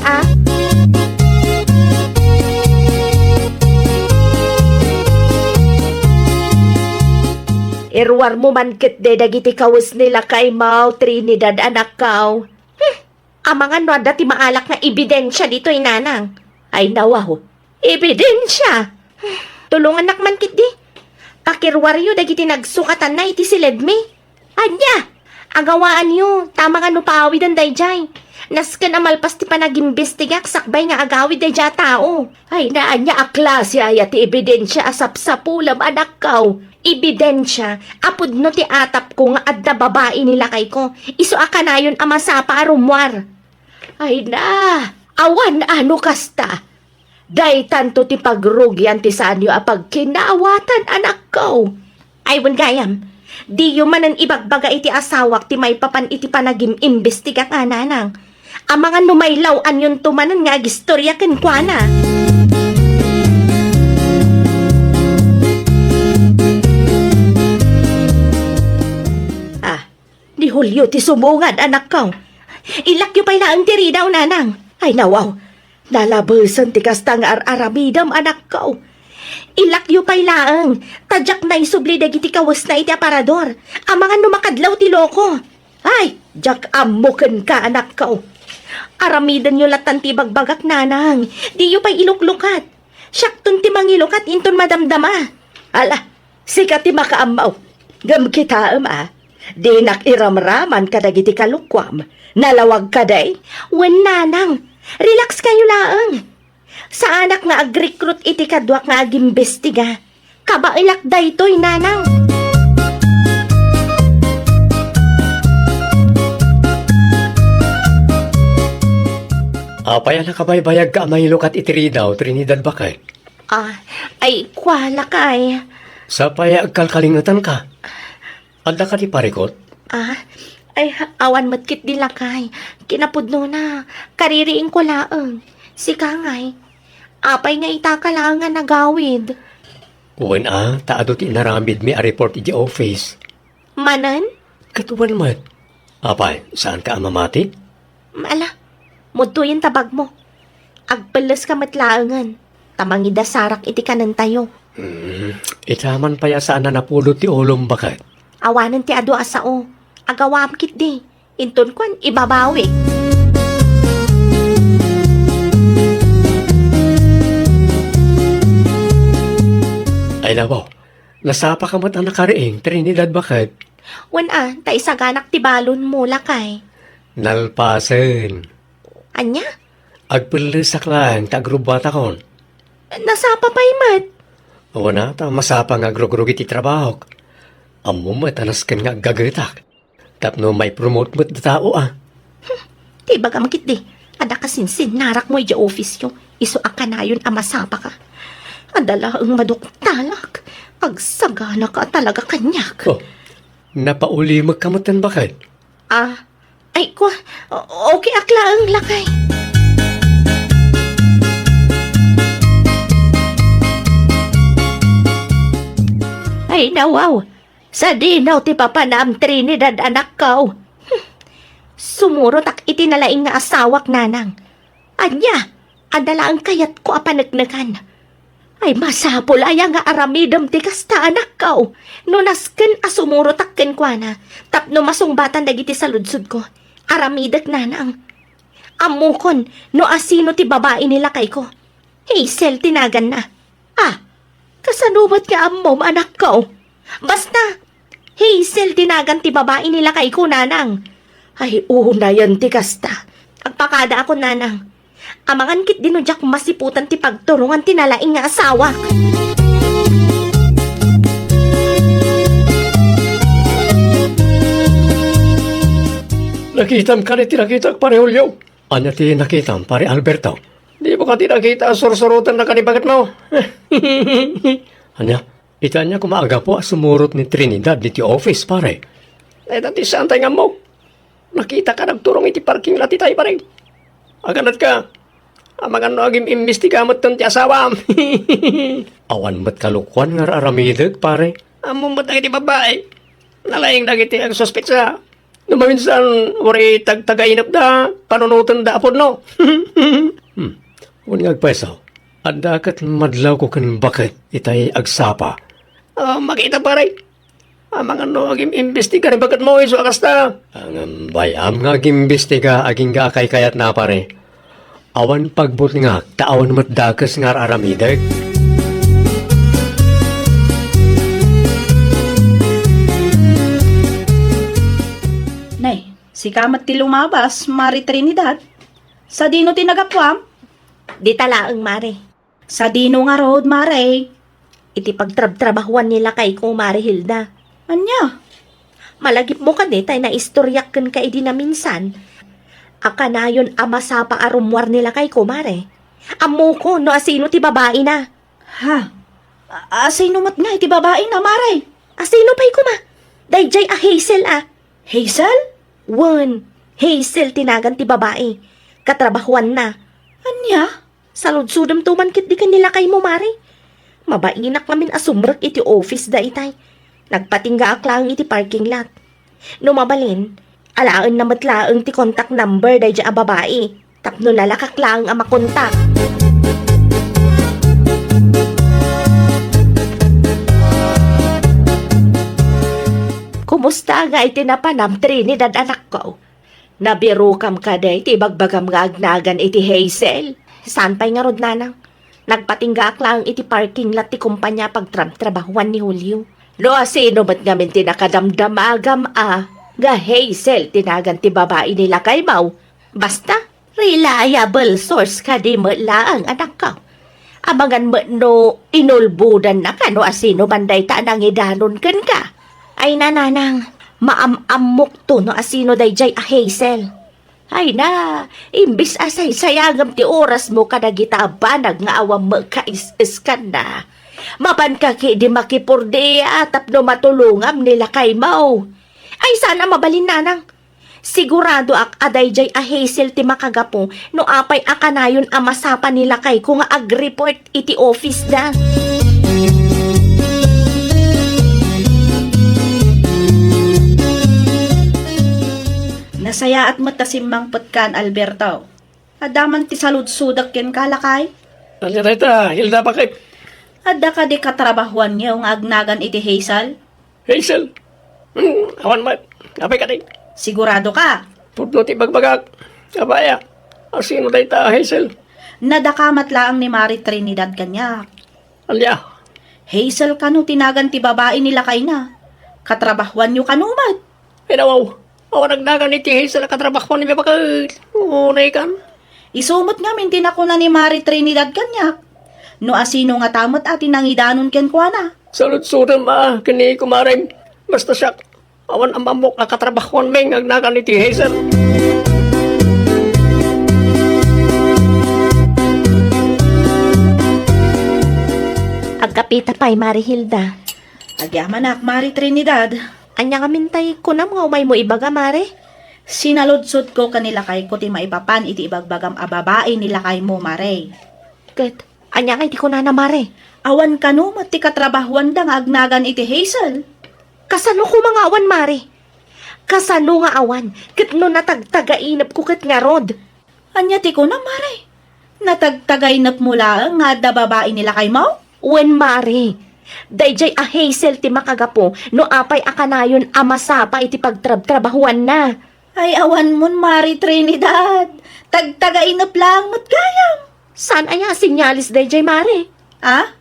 Irwar mo man kit de dagiti kawis nila kay Mau Trinidad anak kaw. Amangan no adda ti maalak na ebidensya dito nanang. Ay nawaw, ebidensya. Tulungan nakman kit di. Pakirwaryo dagiti nagsukatan na iti si Ledme. Anya, agawaan yo, tama nga no paawidan dayjay. Nasken amalpas ti panagimbestigak sakbay nga agawid day dya tao. Ay naanya a klase ay ti ebidensya asapsapulam anak kaw. Ebidensya, apod no ti atap ko nga adda babae nila kay ko. Iso akanayon amasapa arumwar. Ay na, awan ano kasta. Day tanto ti pagrugyan ti sanyo apag kinaawatan anak ko. Ay gayam, di yu manan ibagbaga iti asawak ti may papan iti panagim imbestiga ka nanang. Ang mga numaylaw anyon tumanan nga gistorya kenkwana. Di Hulyo ti sumungad anak ko. Ilakyo pa'y laang tiri daw nanang. Ay nawaw, nalabasan ti kastang aramidam anak ko. Ilakyo pa'y laang, tadyak na isubli dagiti kawas na iti aparador. Ang mga numakadlaw ti loko. Ay, jak amuken ka anak ko. Aramidan nyo latan ti bagbagak nanang. Di yu pa'y iluklukat. Syaktun ti mangilukat inton madamdama. Ala, sikat ti makaamaw. Gam kita Di nakiramraman ka dagiti kalukwam. Nalawag ka day. Wen nanang, relax kayo laang. Sa anak nga ag-recruit iti kadwak nga agimbestiga. Kabailak daytoy nanang. Apay na kabaybayag ka mahilukat itiri daw, Trinidad bakay. Ay, kwala kay. Sa paya agkalkalingatan ka. Anda ka ti parikot? Ay, awan matkit di lakay. Kinapudno na. Kaririing ko laang. Si Kangay. Apay nga itakalangan nagawid. Uwan taado ti naramid mi a report iti office. Manan? Katuwan mat. Apay, saan ka amamati? Ala, mudo yung tabag mo. Agpalas ka matlaangan. Tamangida sarak iti kanan tayo. Itaman pa ya saan na napulot ti ulong bakay. Awanan ti ado asao. Agawam kit di. Inton kwan ibabawi. Ay nabaw, nasapa ka mat ang nakariing, Trinidad bakit? Wan ta isaganak ti balon mo lakay. Nalpasen. Anya? Agpilisak lang, tagrubata kon. Nasapa pa'y mat. Wana ta masapa nga grogrog iti trabaho. Amo matanas kan nga gagritak. Tapno may promote mo't na tao Ti baga makit di. Ada kasinsin narak mo ija office yo. Iso akanayon amasapa ka. Adala ang maduktalak. Agsagana ka talaga kanyak. Oh, napauli magkamutan bakit? Ay ko. Okay akla ang lakay. Ay nawaw. Sa dinaw ti papanam Trinidad anak ko. Sumurot ak itinalaing nga asawak nanang. Anya, adala ang kayat ko apanagnagan. Ay masapol aya nga aramidam ti kasta anak ko. No nasken asumurot ak kenkwana. Tapno masungbatan dagiti sa ludsud ko. Aramidak nanang. Amukon no asino ti babae nila kay ko. Hazel tinagan na. Kasanubat nga amom anak ko. Basta, Hazel tinagan ti babae nila kay ko, nanang. Ay, una yan ti kasta. Agpakada ako, nanang. Amangan kit dinudyak masiputan ti pagturungan tinalaing nga asawa. Nakitam ka ni tinakita pare Julio. Anya ti nakitam pare Alberto. Di mo ka tinakita sorsorutan na kanibagat mo. Anya, itanya kumaaga po sumurot ni Trinidad diti office pare. Eh dati saan tayo nga mo? Nakita ka nagturong iti parking lati tayo pare. Aganat ka. Amangan no agim imbestigamot ton ti asawa. Awan mat kalukwan nga aramidag pare. Amo mat iti babae. Nalaing dagiti ang suspetsa. Numaminsan, wari tag-tagainap da, panunutan da apod no. Uni agpeso, adakat madlaw ko kaning bakit itay agsapa. Makita pare, mga no agim imbestiga rin bakit mo iso akasta. Ang bayam nga agim imbestiga aging gaakay kayat na pare. Awan pagbut nga, taawan matdakas nga aramidag. Si kamat ti lumabas, Mari Trinidad. Sa dino tinagapwam? Di talaang, Mare. Sa dino nga road, Mare. Iti pagtrab-trabahuan nila kay ko, Mare Hilda. Anya? Malagip mo ka tayo na istoryak kan ka idi na minsan. Aka na yun amasa pa arumwar nila kay ko, Mare. Amo ko, no asino ti babae na. Ha? Asay numat nga iti babae na, Mare. Asino pa'y kuma? Dayjay a Hazel ah. Hazel? Wan, Hazel tinagan ti babae. Katrabahuan na. Anya? Saludsudam tuman kit di kanila kay mo, Mare. Mabainak namin asumrak iti office da itay. Nagpatingga aklang iti parking lot. Numabalin, alaan na matlaang ti contact number day dya a babae. Tapno lalakaklang ang makontak. Kumusta nga iti napanam Trinidad anak ko? Nabiro kam ka day ti bagbagam nga agnagan iti Hazel. Saan pa'y nga rod nanang? Nagpatingga aklang iti parking lot ti kumpanya pagtrabahuan ni Julio. No asino ba't ngamin tinakadamdamagam nga Hazel tinagan ti babae nila kay Mau. Basta, reliable source ka di mo laang anak ko. Abangan mo no inulbudan na ka no asino banday ta nang idanon kan ka. Ay nananang, maamamok to no asino dayjay a Hazel. Ay na, imbis asay sayagam ti oras mo kadagita banag nga awam mo ka-is-iskan na. Mapan ka ki di makipurdiya tapno matulungam nila kay Mau. Ay sana mabalin nanang. Sigurado ak adayjay a Hazel ti makagapo no apay akanayon amasapa nila kay kung ag-report iti office na. Nasaya at matasimmang patkan, Alberto. Adaman ti saludsudak ken kalakay. Anya dayta, Hilda bakit? Adda ka di katrabahuan niya ang agnagan iti Hazel. Hazel. Awan mat. Apay ka din. Sigurado ka. Pudno ti bagbagak. Abaya. Asino dayta, Hazel? Nadakamat laang ni Mari Trinidad kanya. Alya. Hazel kanu tinagan ti babae nila kay na. Katrabahuan niyo kanumat. Ay nawaw. Awan nagnagan ni ti Hazel katrabaho ni bakit? Unay kan. Isumot nga mintin ako na ni Mari Trinidad kanya. No asino nga tamot at inangidanon ken kwa na. Salud-sudan ba, kini kumarin. Basta siya, awan ang mamok na katrabahoan may ngagnagan ni ti Hazel. Agkapita pa'y Mari Hilda. Agyamanak, Mari Trinidad. Anya nga mintay ko na mga umay mo ibaga, Mare. Sinaludsod ko kanila kay ko ti maipapan iti ibagbagam a babae nila kay mo, Mare. Kat, anya nga iti ko na Mare. Awan kanu mat ti katrabahuan da nga agnagan iti Hazel. Kasano ko mga awan, Mare? Kasano nga awan? Kat no natagtagainap ko kat nga rod. Anya ti ko na, Mare. Natagtagainap mula nga da babae nila kay mo? Wen, Mare. Dayjay a Hazel ti makagapo no apay akanayon amasapa iti pagtrabahuan na. Ay awan mon, Mari Trinidad. Tagtagainap lang mat gayam. Saan aya sinyalis dayjay, Mare? Ah?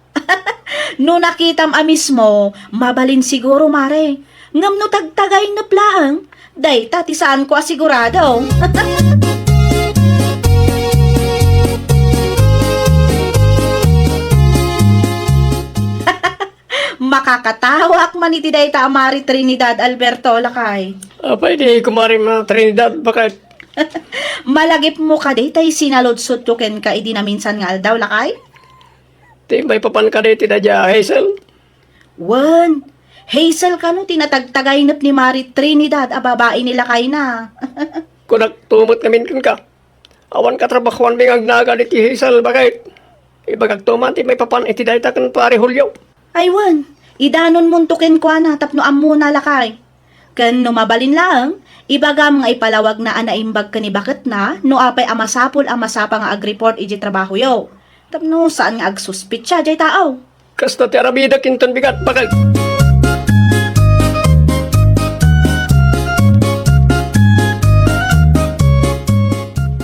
No nakitam a mismo, mabalin siguro, Mare. Ngam no tagtagainap lang. Day, tati saan ko asigurado. Makakatawak man iti dayta Mari Trinidad Alberto lakay. Apay di kumarin na Trinidad bakit? Malagip mo ka daytay sinalodsot to ken ka idi na minsan nga aldaw lakay? Di may papan ka di tidadya Hazel? Wan, Hazel kanu tinatagtagainap ni Mari Trinidad a babae nila kay na. Kung nagtumot namin kan ka. Awan katrabahoan may ngagnagan ni ti Hazel bakit? Ibagag tuman ti may papan iti dayta kan pare Julio. Ay wan, idanon muntukin ko na tapno ammo na lakay. Ken no mabalin lang, ibagam nga ipalawag na anaimbag ka ni bakit na no apay amasapol amasapa nga agreport iji trabaho yo. Tapno saan nga agsuspit siya jay tao. Kasta ti arabida kinton bigat bakit?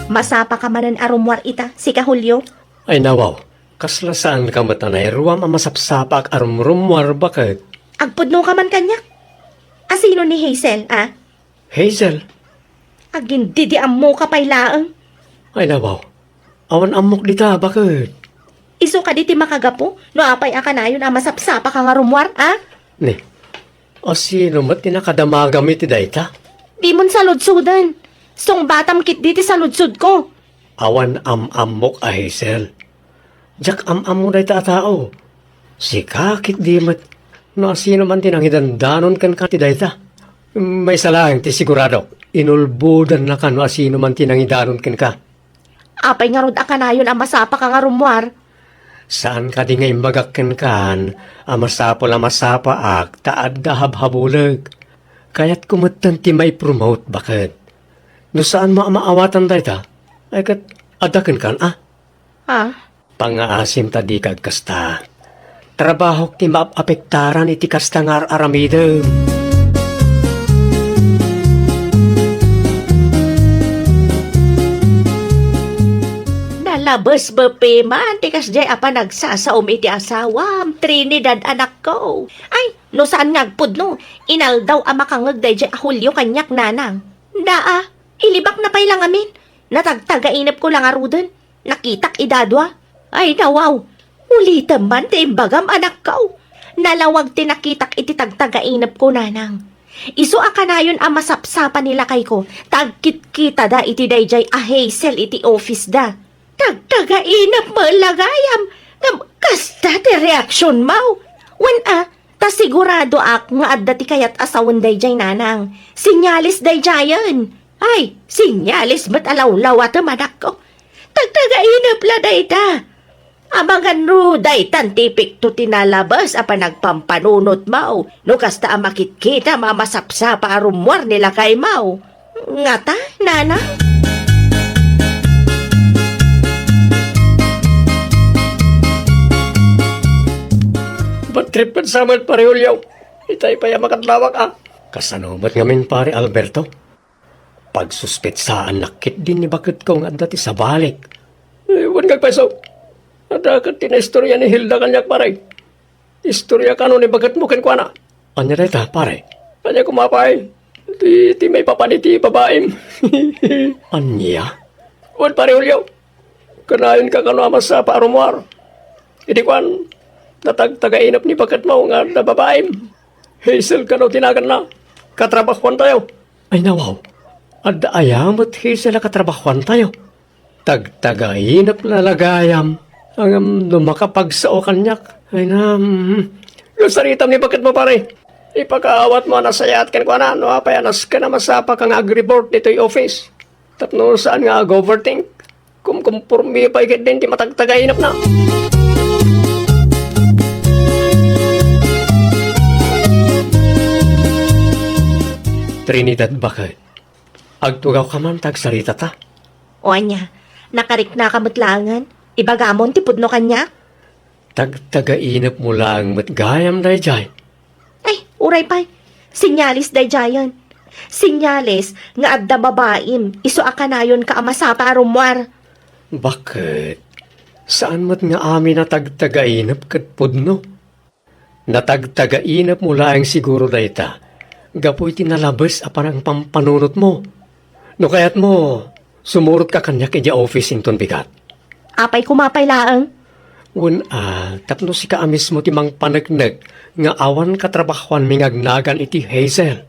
Masapa ka manan arumwar ita, si ka Julio. Ay nawaw. Kaslasaan ka matanay ruwam amasapsapak arumrumwar bakit? Agpudno ka man kanya. Asino ni Hazel, ah? Hazel? Agin didiam mo kapay laang. Ay nabaw, awan amok dita, bakit? Iso ka diti makagapo, no apay akanayon masapsapa ka nga rumwar, ah? Ni, o sino mat tinakadamagamit ti dayta? Di mon sa ludsudan. Song batam kit diti sa ludsud ko. Awan amok a Hazel. Jak mo dayta a tao. Si kakit di mat, no sino man tinanghidandanon kan ka ti dayta. May salang ti sigurado, inulbudan na ka no sino man tinanghidanon kan ka. Apay nga rod akanayon masapa ka nga rumwar. Saan ka di nga imbagak kan, masapa ak, taad da habhabulag. Kaya't kumatan ti may promote bakit. No saan maawatan dayta, ay kat adakan kan, Ha? Pangaasim ta di kag kasta. Trabaho ti maapektaran iti kasta nga aramidem. Nalabas ba man, tikas jay apa nagsasaom iti asawam, Trinidad anak ko. Ay, no saan ngagpud no, inal daw makangag day jay ahulyo kanyak nanang. Daa, ilibak na pay lang amin, natagtagainap ko lang arudan, nakitak idadwa. Ay nawaw, ulitan man ti imbagam anak ko. Nalawag tinakitak iti tagtagainap ko nanang. Isu akanayon masapsapa nila kay ko, tagkit-kita da iti dayjay Hazel iti office da. Tagtagainap malagayam, kasta ti reaksyon mau. Wan ta sigurado ak nga adda ti kayat asawan dayjay nanang. Sinyalis dayjayan. Ay, sinyalis ba't alawlaw at manak ko. Tagtagainap la dayta. Amangan ro daytan tipik to tinalabas apa nagpampanunot mau. No kasta makikita mamasapsa pa arumwar nila kay mau. Ngata, nana? Batrip kan samat pare ulyaw. Itay pa yung makatlawak Kasanomat ngamin pare Alberto. Pagsuspetsaan nakit din ni bakit kong adati sa balik. Iwan kagpasaw. Adakat tinaistorya ni Hilda kanyak pare. Istorya ka ni bakit mo kenkwana. Anya dayta pare. Anya kumapay. Ti may papaniti babaim. Anya? Wan pare ulyaw. Kanayon ka kano amas sa parumwar. Idi kwan. Natagtagainap ni bakit mo nga na babaim. Hazel ka no tinagan na. Katrabahuan tayo. Ay nawaw. Adda ayamot Hazel na katrabahuan tayo. Tagtagainap na lagayam. Ang lumakapagsao kanyak. Ay na. Lusaritam ni bakit mo pare. Ipakaawat mo na sayat kan ko na. No apayanas ka na masapa kang agribort dito yung office. Tapno saan nga overthink. Kumkumpurmi pa ikit din di matagtagainap na. Trinidad bakit? Agtugaw ka man tagsarita ta. O anya, nakarik na kamatlangan. Ibagamon ti pudno kanya. Tagtagainap mo lang matgayam na jay. Ay, uray pay. Sinyalis dayjayan. Sinyalis nga adda babaim. Isu akanayon ka amasapa arumwar. Bakit? Saan mat nga amin na tagtagainap kat pudno? Natagtagainap mo lang siguro dayta. Gapoy tinalabas apan ang pampanunot mo. No kayat mo, sumurot ka kanyak ija office inton bigat. Apay kumapay laang. Tapno si kaamis mo timang panagnag nga awan katrabahuan mingagnagan iti Hazel.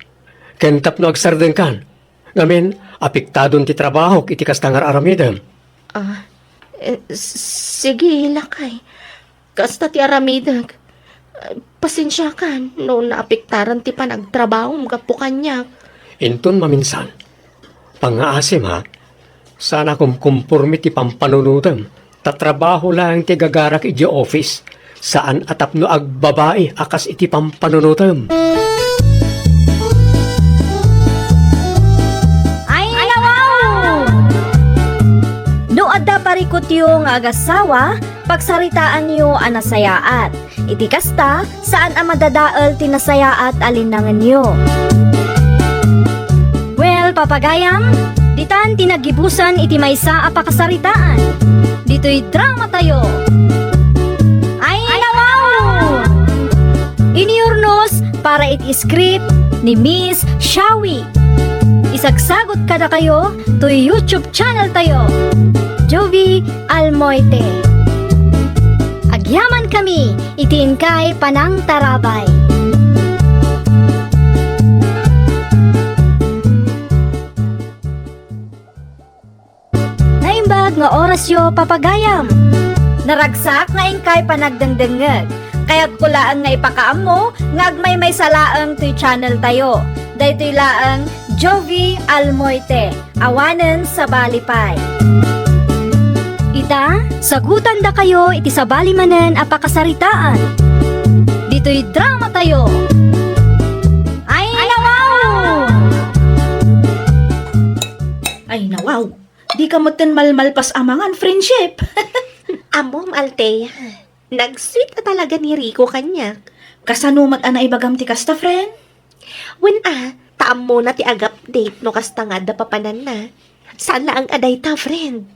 Ken tapno agsardeng kan. Ngamin, apiktadon ti trabaho iti kastangar aramidem. Sige, lakay. Kasta ti aramidag. Pasensya ka, no naapiktaran ti panagtrabaho mga po kanya. Inton maminsan. Pangaasim ha, sana kumkumpurmi ti pampanunutem. Tatrabaho lang ti gagarak iti office. Saan atap no agbabae akas iti pampanunutem. Ay, wow! No adda parikot yung agasawa, pagsaritaan niyo anasayaat. Iti kasta, saan madadaal tinasayaat alinangan niyo. Well, papagayam, ditan tinagibusan iti maysa apakasaritaan. Dito'y drama tayo. Ay, wow! Iniurnos para iti script ni Miss Shawi. Isagsagot kada kayo to YouTube channel tayo. Jovi Almoite. Agyaman kami, itiin kay Panang Tarabay. Naimbag nga orasyo papagayam. Naragsak nga ingkay panagdengdengeg. Kaya't kulaan nga ipakaam mo, nga agmay may salaang to'y channel tayo. Daytoy laang Jovi Almoite, awanen sa Balipay. Ita, sagutan da kayo iti sa balimanen apakasaritaan. Dito'y drama tayo. Ay, nawaw! Ay nawaw, di ka magtan malmalpas amangan friendship. Amom, Altea. Nag-sweet na talaga ni Rico kanya. Kasanumat ana ibagam ti kasta friend. When taam mo na ti ag-update no kasta nga da papanan na. Saan na ang aday ta, friend?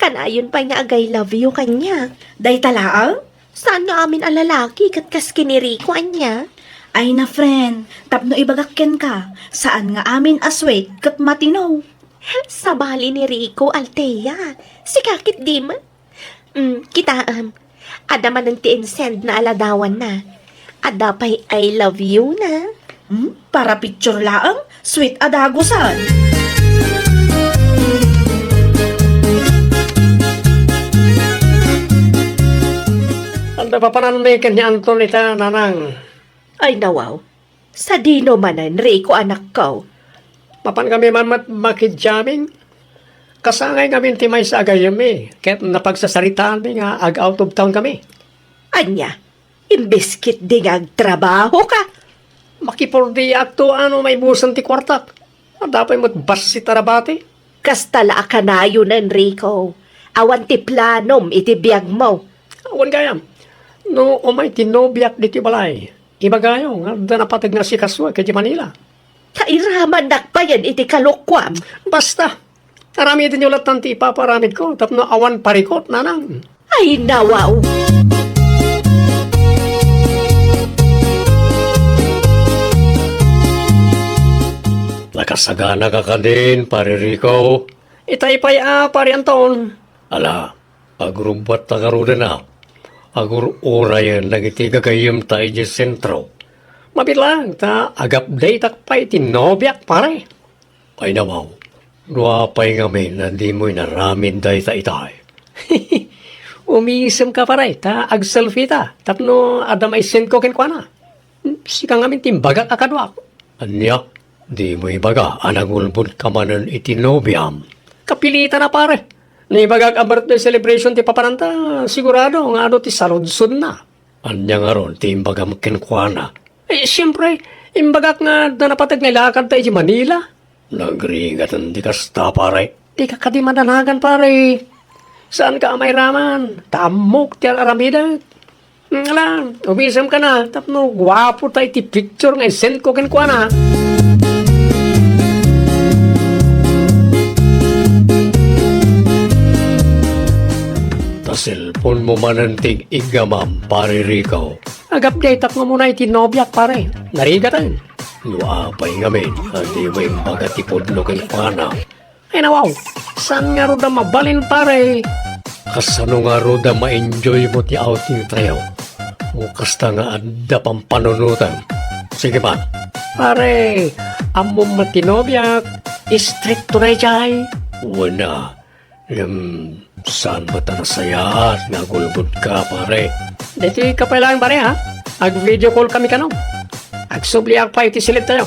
Kanayon pa nga agay love you kanya. Day talaang? Saan nga amin ang lalaki kat kas kiniriko anya? Ay na friend, tapno ibagakken ka. Saan nga amin aswait kat matinaw. Sa bali ni Rico, Altea. Si kakit di man? Kita ada man ang ti-send na aladawan na. Ada pa'y I love you na. Para picture laang, sweet adagosan. Anda pa pananamikan ni Anton ita, nanang. Ay nawaw. Sa dino manan, Rico anak ko. Mapan kami man makidjaming. Kasangay kami timay sa agayami. Kaya't napagsasaritaan mi nga ag-out of town kami. Anya, imbiskit di nga trabaho ka. Makipurdi akto ano may busan ti kwartak. Dapat mo't bas si tarabati. Kastala ka na yun, Enrico. Awan ti planom iti biyag mo. Awan gayam. No umay tinobyak diti balay. Iba gayong, da napatag nga si Kaswa kay Manila. Kairaman nakbayan iti kalukwam. Basta. Arami din yung latan ti ipaparamid ko. Tapno awan parikot, nanang. Ay nawaw. Nakasagana ka din, pare Rico. Itay pa'y pare Anton. Ala, agrubat na karuda na. Agur orayan nagiti gagayim tayo di sentro. Mabilang ta agapday takpay tinobyak pare. Ay nawaw, nuapay ngamin na di mo'y naramin day ta itay. Umiisem ka pare, ta agselfie ta. Tapno adam ay send ko kenkwana. Sika ngamin timbagak akadwak. Anya, di mo'y baga anagulbod kamanan itinobyam. Kapilita na pare. Naibagag ang birthday celebration ti papananta, sigurado nga ano ti saludsod na. Anya nga ron, ti imbaga makinkwana. Siyempre, imbagak nga na napatag nga lakad tayo di Manila. Nagringatan di kasta pare. Di ka kadi madanagan pare. Saan ka may raman? Tamok ti aramidat. Alam, umisam ka na. Tapno, gwapo tayo ti picture nga send ko kinkwana. Cellphone mo manantig igamam, pare Rico. Nag-update ako muna itinobyak, pare. Narigatan. Luapay ngamin, hindi mo yung bagatipod no kay pana. Ay nawaw, saan nga ro da mabalin, pare? Kasano nga ro da ma-enjoy mo ti outing tayo? O kasta nga adda pang panunutan. Sige ba? Pare, among matinobyak, strict to rejay. Wala. Saan ba ta nasayaan? Nagulbod ka, pare. Dito ka pa lang, pare, ha? Ag-video call kami kanong. Ag-subliak pa iti silid tayo.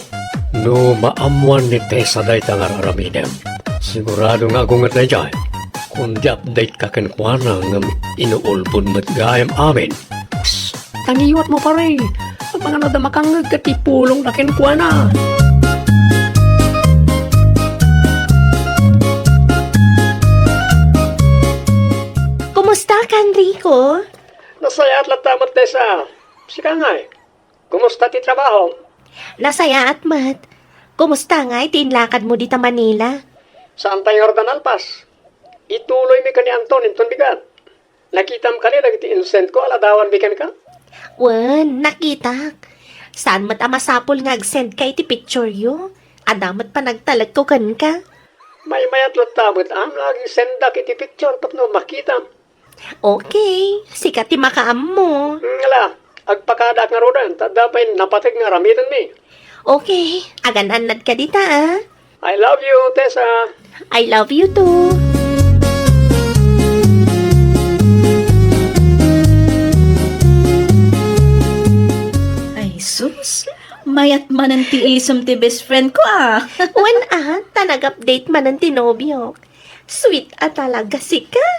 No, maamuan ni Tessa day tangar aramidem. Sigurado nga kung at na dyan. Kung di-update ka kinkwana ng inuulbod mat gayam amin. Psst, tangiwat mo, pare. Ang mga nadamakang katipulong na kinkwana. Kumusta ka, Enrico? Nasaya at latamat, Tessa. Sika nga eh. Kumusta ti trabaho? Nasaya at mat. Kumusta nga itinlakad mo dita Manila? Saan tayo Jordan Alpas? Ituloy mi ka ni Anton, inton bigat. Nakitam ka ni, nagti-insent ko, aladawan bikan ka? Wan, nakita. Saan mat amasapol nga ag-send kay ti picture yo? Adamat pa nagtalag ko kan ka. May mayat latabot ang lagi senda kiti picture tapno makita. Okay, sikat ti makaam mo. Ngala, agpakadak nga rodan, tadapay napatig nga ramitan mi. Okay, agananad ka dita ah. I love you, Tessa. I love you too. Ay, sus. Mayat man ang tiisom ti best friend ko ah. When tanag-update man ang tinobyo. Sweet at talaga si ka.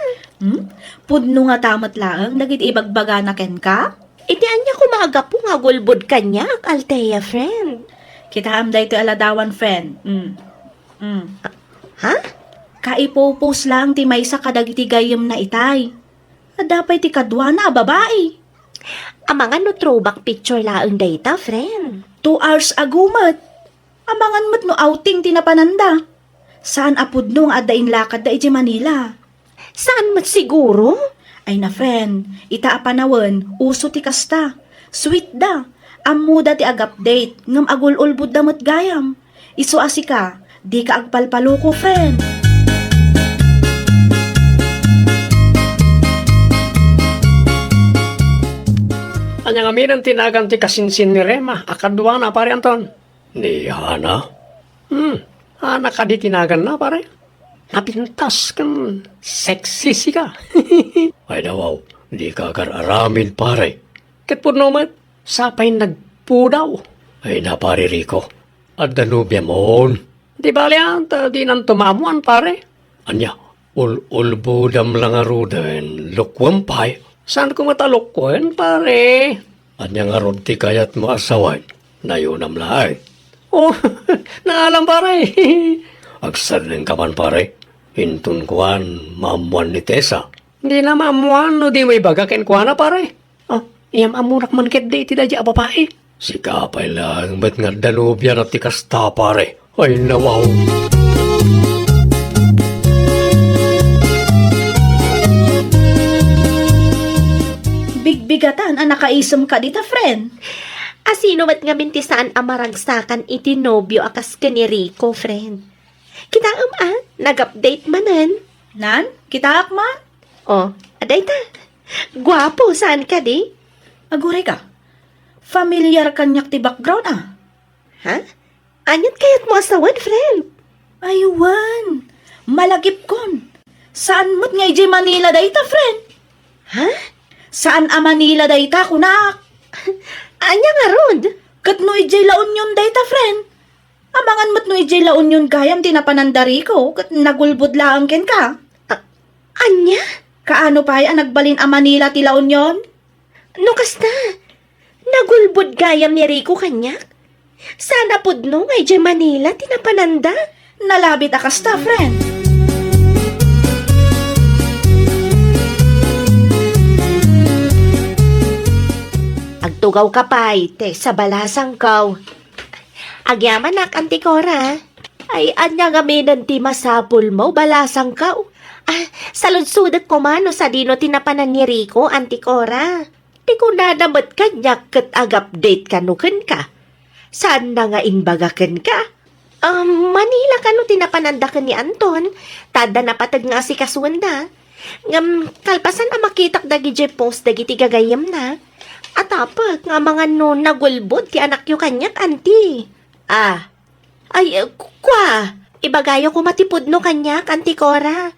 Pudno nga tamat lang, nagit ibagbaga na ken ka? Iti anya kumaga po nga gulbod kanya, Althea friend. Kita amday to aladawan friend. Ha? Kaipopos lang ti may sa kadagiti gayem na itay. Adapay ti kadwa na babae. Ang mga no throwback picture laang data, friend. 2 hours ago mat. Amangan mat no outing tinapananda. Saan apod nung adain lakad da iti Manila? Saan mat siguro? Ay na friend, ita apanawan, uso ti kasta. Sweet da. Amuda ti ag-update, ngam agul-ulbud da mat gayam. Isu asika, di ka agpalpalo ko friend. Anyang aminan tinagan ti kasinsin ni Rema, akadwa na pare Anton. Ni Hana? Hana ka di tinagan na pare. Napintas kan sexy si ka. Ay dawaw, di ka kararamid pare. Kat po naman, sapay nagpudaw. Ay na pare Rico, at danubya mon. Di bali anta, di nang tumamuan pare. Anya, ulbudam lang aruden, lukwampay. Saan ko matalokwen, pare? Anya nga ron ti kayat mo asawan, nayunam lahay. Oh, naalam, pare. Agsadin ka man, pare. Hintun kuhan, mamuan ni Tessa. Hindi na mamuan, no di may bagakin kuhan na, pare. Oh, iyam amunak man ket di ti dadya babae. Si kapay lang, ba't nga danubya na ti kasta, pare? Ay, nawaw. Bigbigatan ang nakaisom ka dita friend. Asino mat nga bintisaan amaragsakan iti nobyo akas ka ni Rico, friend. Kita nag-update manan. Nan, kita akman? Oh, aday ta. Gwapo, saan ka di? Aguray ka. Familiar kanyak ti background ah. Ha? Anyat kayat mo asawan, friend? Aywan, malagip kon. Saan mo't nga iji Manila dayta, friend? Ha? Saan a Manila dayta, kunak? Anya nga rod? Kat no iji La Union dayta, friend. Amangan mo't no iji La Union gayam tinapanandari ko, kat nagulbud lang ken ka. Anya? Kaano pa ang nagbalin a Manila ti La Union? No kasta? Nagulbud gayam ni Rico kanyak? Sana pudno ngay di Manila tinapananda? Nalabit akasta, friend. Agtugaw ka pa, te, sa balasang kaw. Agyaman nak, Antikora. Ay, anya nga minan ti masapul mo, balasang kaw. Saludsudat ko man, no, sa dino tinapanan ni Rico, Antikora. Di ko nanamat kanyak kat ag-update kanukin ka. Saan na nga inbagakan ka? Manila ka no tinapananda ka ni Anton. Tada na patag nga si kaswanda. Ngam, kalpasan ang makitak dagi je post dagi ti gagayam na. At apak nga mga no nagulbod ti anak yu kanyak, anti. Kwa, ibagayo ko matipod no kanyak, anti Cora.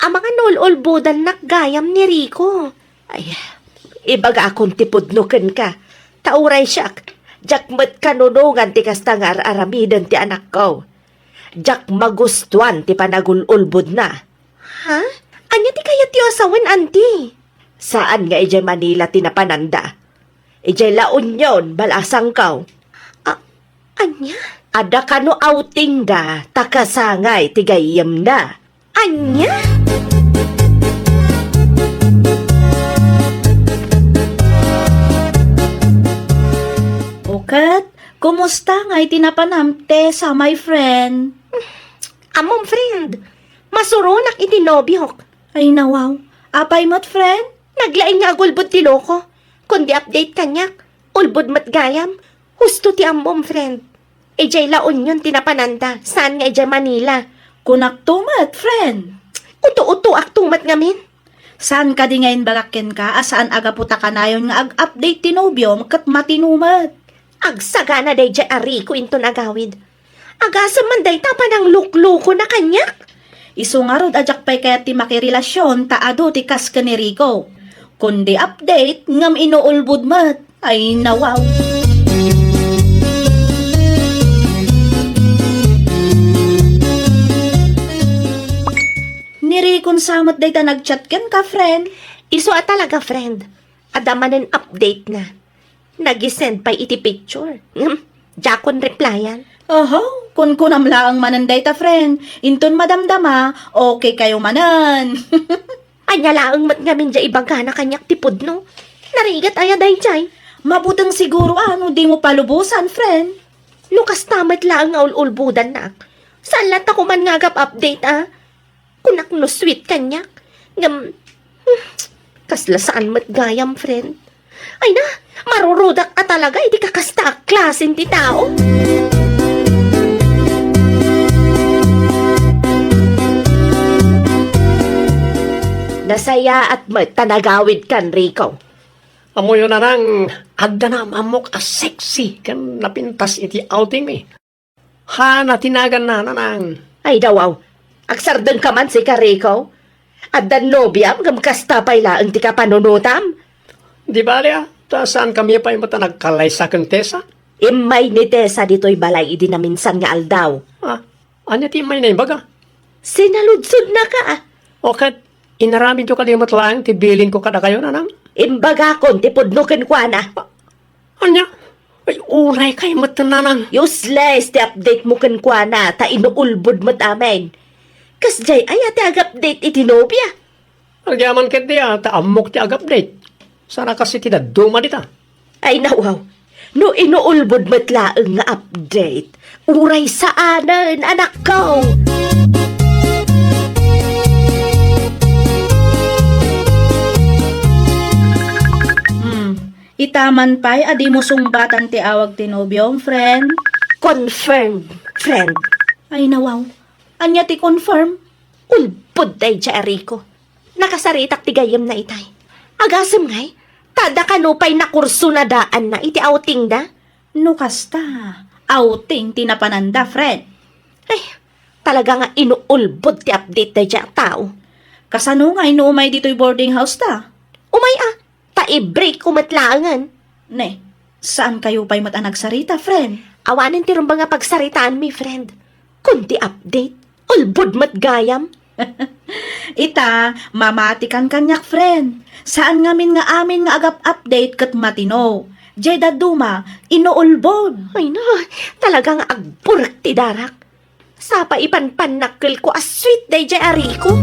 Ang mga nululbudan nakgayam ni Rico. Ay, ibaga akong tipod no kan ka. Tauray siyak. Jak met kanunungan ti kasta nga aramidan ti anak ko. Jak magustuhan ti panagululbod na. Ha? Anya ti kaya ti asawan, anti? Saan nga ijay Manila tinapananda? Ijay La Union, balasang kaw. Anya? Ada ka no outing da, takasangay ti gayam na. Anya? Okat, kumusta nga itinapanam, Tessa, my friend? Amom, friend. Masurunak iti nobyok. Ay nawaw, apay mo't friend? Naglaing nga gulbod ti loko. Kundi update kanyak, ulbod mat gayam. Husto ti amom, friend. Ejay laon yun tinapananda. Saan nga ejay Manila? Kunak tumat, friend. Uto-uto ak tumat ngamin. Saan ka di ngayon barakin ka? Asaan aga puta ka na yun nga ag-update tinobyom kat matinumat. Agsaga na day jay ari ko into nagawid. Agasa man day tapa ng lukluko na kanyak. Isu nga rod ajak pa'y kaya ti makirelasyon taado ti kas ka ni Rico. Kundi update ngam inuulbud mat. Ay nawaw. Nirikon samot day ta nagchat ken ka, friend. Iso talaga, friend. Adamanen update na. Nag-send pa iti picture. Jakon replyan. Oho, kun kunam laang mananday ta, friend. Inton madamdama, okay kayo manan. Anya laang mat ngamin dya ibaga na kanyak tipod no. Narigat aya day jay. Mabutang siguro ano, di mo palubusan, friend. Lukas tamat laang nga ululbudan na. Saan lata ko man ngagap update Kunak no sweet kanyak. Kaslasaan mat gayam, friend. Ay na, marurudak ka talaga, hindi ka kasta klasin ti tao. Nasaya at tanagawid kan, Rico. Amo yun na nang adda na amok a sexy kan napintas iti outing mi. Hana tinagan na nang. Ay dawaw, agsardan ka man si Rico. At dan nobyam, gamkasta pa'y laang ti ka panunutam. Di ba liya? Ta saan kami pa yung nagkalay sa kentesa? Imay ni Tessa dito'y balay idi na minsan nga aldaw. Anya ti may na baga? Sinaludsod na ka. Okay, inaramid ko kalimot lang, tibilin ko kada kayo na nang. Imbaga kon ti pudnukin kwa na. Anya? Ay, uray kay matananang. Useless ti update mo kan kwa na, ta inuulbod mo amin. Kas jay ay ati ag-update iti nobya. Ang yaman ket diya, ta amok ti ag-update. Sana kasi ti duma dita. Ay nawaw, no inuulbod mo't laang nga update. Uray saanan, anak ko. Itaman pa'y adi mo sumbatan ti awag tinobyom, friend. Confirmed, friend. Ay nawaw. Anya ti confirm? Ulbod day dya, Rico. Nakasaritak ti gayam na itay. Agasam ngay, tada kanupay na kurso na daan na iti outing da. No kasta. Outing tinapananda, friend. Ay, talaga nga inuulbod ti update day dya tao. Kasano nga inuumay dito'y boarding house ta? Umay ta-i-break kumatlangan. Ne, saan kayo pa'y matanagsarita, friend? Awanin ti rumba nga pagsaritaan mi, friend. Kundi update, ulbod mat gayam. Ita, mamatikan kanyak, friend. Saan ngamin nga amin nga agap update kat matino? Jeda duma, inuulbod. Ay na, talagang agburak ti darak. Sapa ipanpanakil ko as sweet day jay Rico.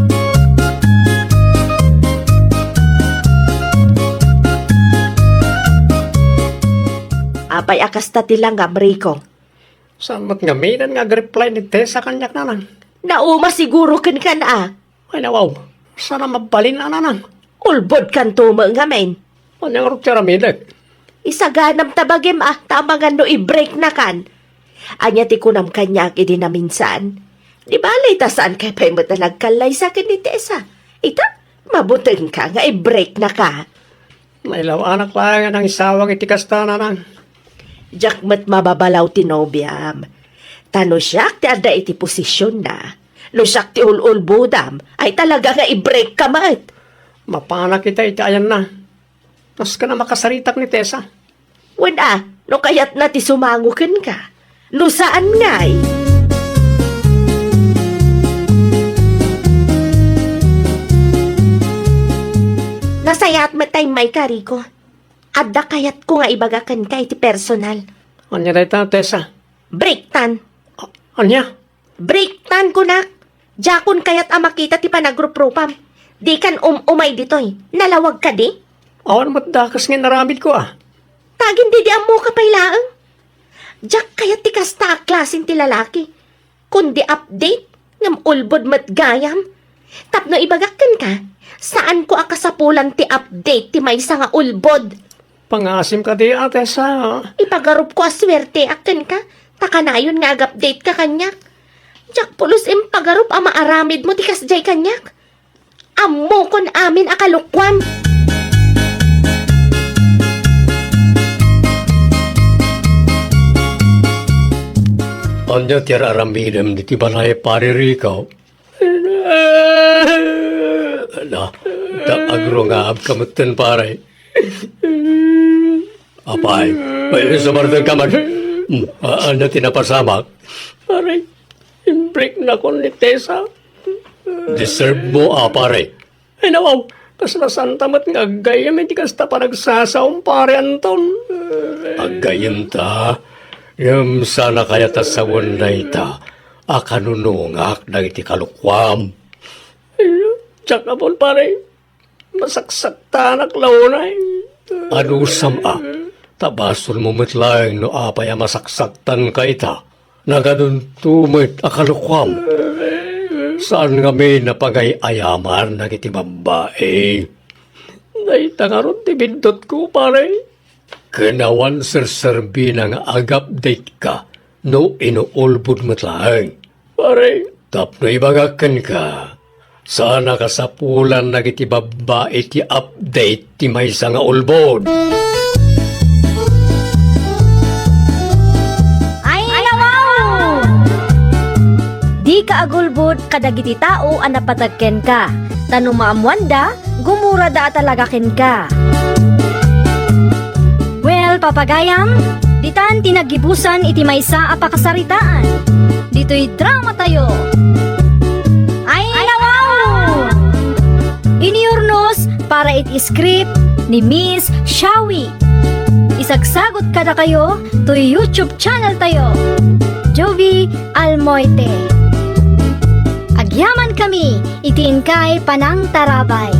Apay akas ta tilanggam, Rico. Saan mat nga minan nga reply ni Tessa kanyak na nang. Nauma siguro kan Ay nawaw, sana mabalin na nang. Ulbod kan tuma nga men. Anyang ruptira midak. Isaganam tabagim tamangan no i-break na kan. Anya ti kunam kanyak idi na minsan. Di balay ta saan kay pa'y matalagkalay sa akin ni Tessa. Ita, mabuteng ka nga i-break na ka. Nailaw anak lang ang isawang itikasta na nang. Diyak mat mababalaw ti nobyam. Tano siyak ti ada iti posisyon na. No siyak ti ululbudam, ay talaga nga i-break ka mat. Mapana kita iti ayan na. Tas ka na makasaritak ni Tessa. Wala, no kayat na ti sumangukin ka. No saan nga'y? Nasayat matay may kariko. Adda kayat ko nga ibagakan ka iti personal. Anya na ita, Tessa? Break tan. Anya? Break tan ko na. Jakon kayat makita ti panagruprupam. Di kan umay ditoy. Nalawag ka di? Awan mo't dakas nga naramid ko Tagin di mo ka pailaang. Jak kayat ti kasta klasin ti lalaki. Kundi update ngam ulbod mat gayam. Tapno ibagakan ka. Saan ko akasapulan ti update ti maysa nga ulbod? Pangasim ka di, Tessa. Ipagarup ko aswerte akin ka. Takanayon nga ag-update ka kanyak. Jak pulos pagarup ang maaramid mo tikas jay kanyak. Ammo kon amin akalukwam. Anya tiyara aramidem di tibalay paririkaw. Ala, da agro nga kamutan pare. Apay, may sumardan ka man. Anya tinapasamak. Pare, break na kon ni Tessa. Deserve mo, pare. Ay nawaw, kaslasan tamat nga agayam, hindi kasta pa nagsasaong pare Anton. Agayam ta. Yung sana kaya ta sa wanay ta, akanunungak na iti kalukwam. Tsaka po pare, masaksak ta naklaunay. Ano sama, tabason mo matlang no apay masaksaktan ka ita. Nagadun tumit akalukwam. Saan nga may napagay-ayaman na iti babae? Naita nga ron tibindot ko pare. Kanawan serserbi ng ag-update ka, no inuulbud mo't lang. Pare, tapno ibagakan ka. Sana kasapulan na iti babae ti update ti may nga ulbod. Ay, nawaw! Di ka agulbod kadagiti tao ang napatagken ka. Tanong maamwanda, gumura da talaga ken ka. Well, papagayam, ditan tinagibusan iti maysa a pakasaritaan. Dito'y drama tayo. Ay, nawaw! Iniurnos para iti script ni Miss Shawi. Isagsagot kada kayo to YouTube channel tayo. Jovi Almoite. Agyaman kami, itiin kay Panang Tarabay.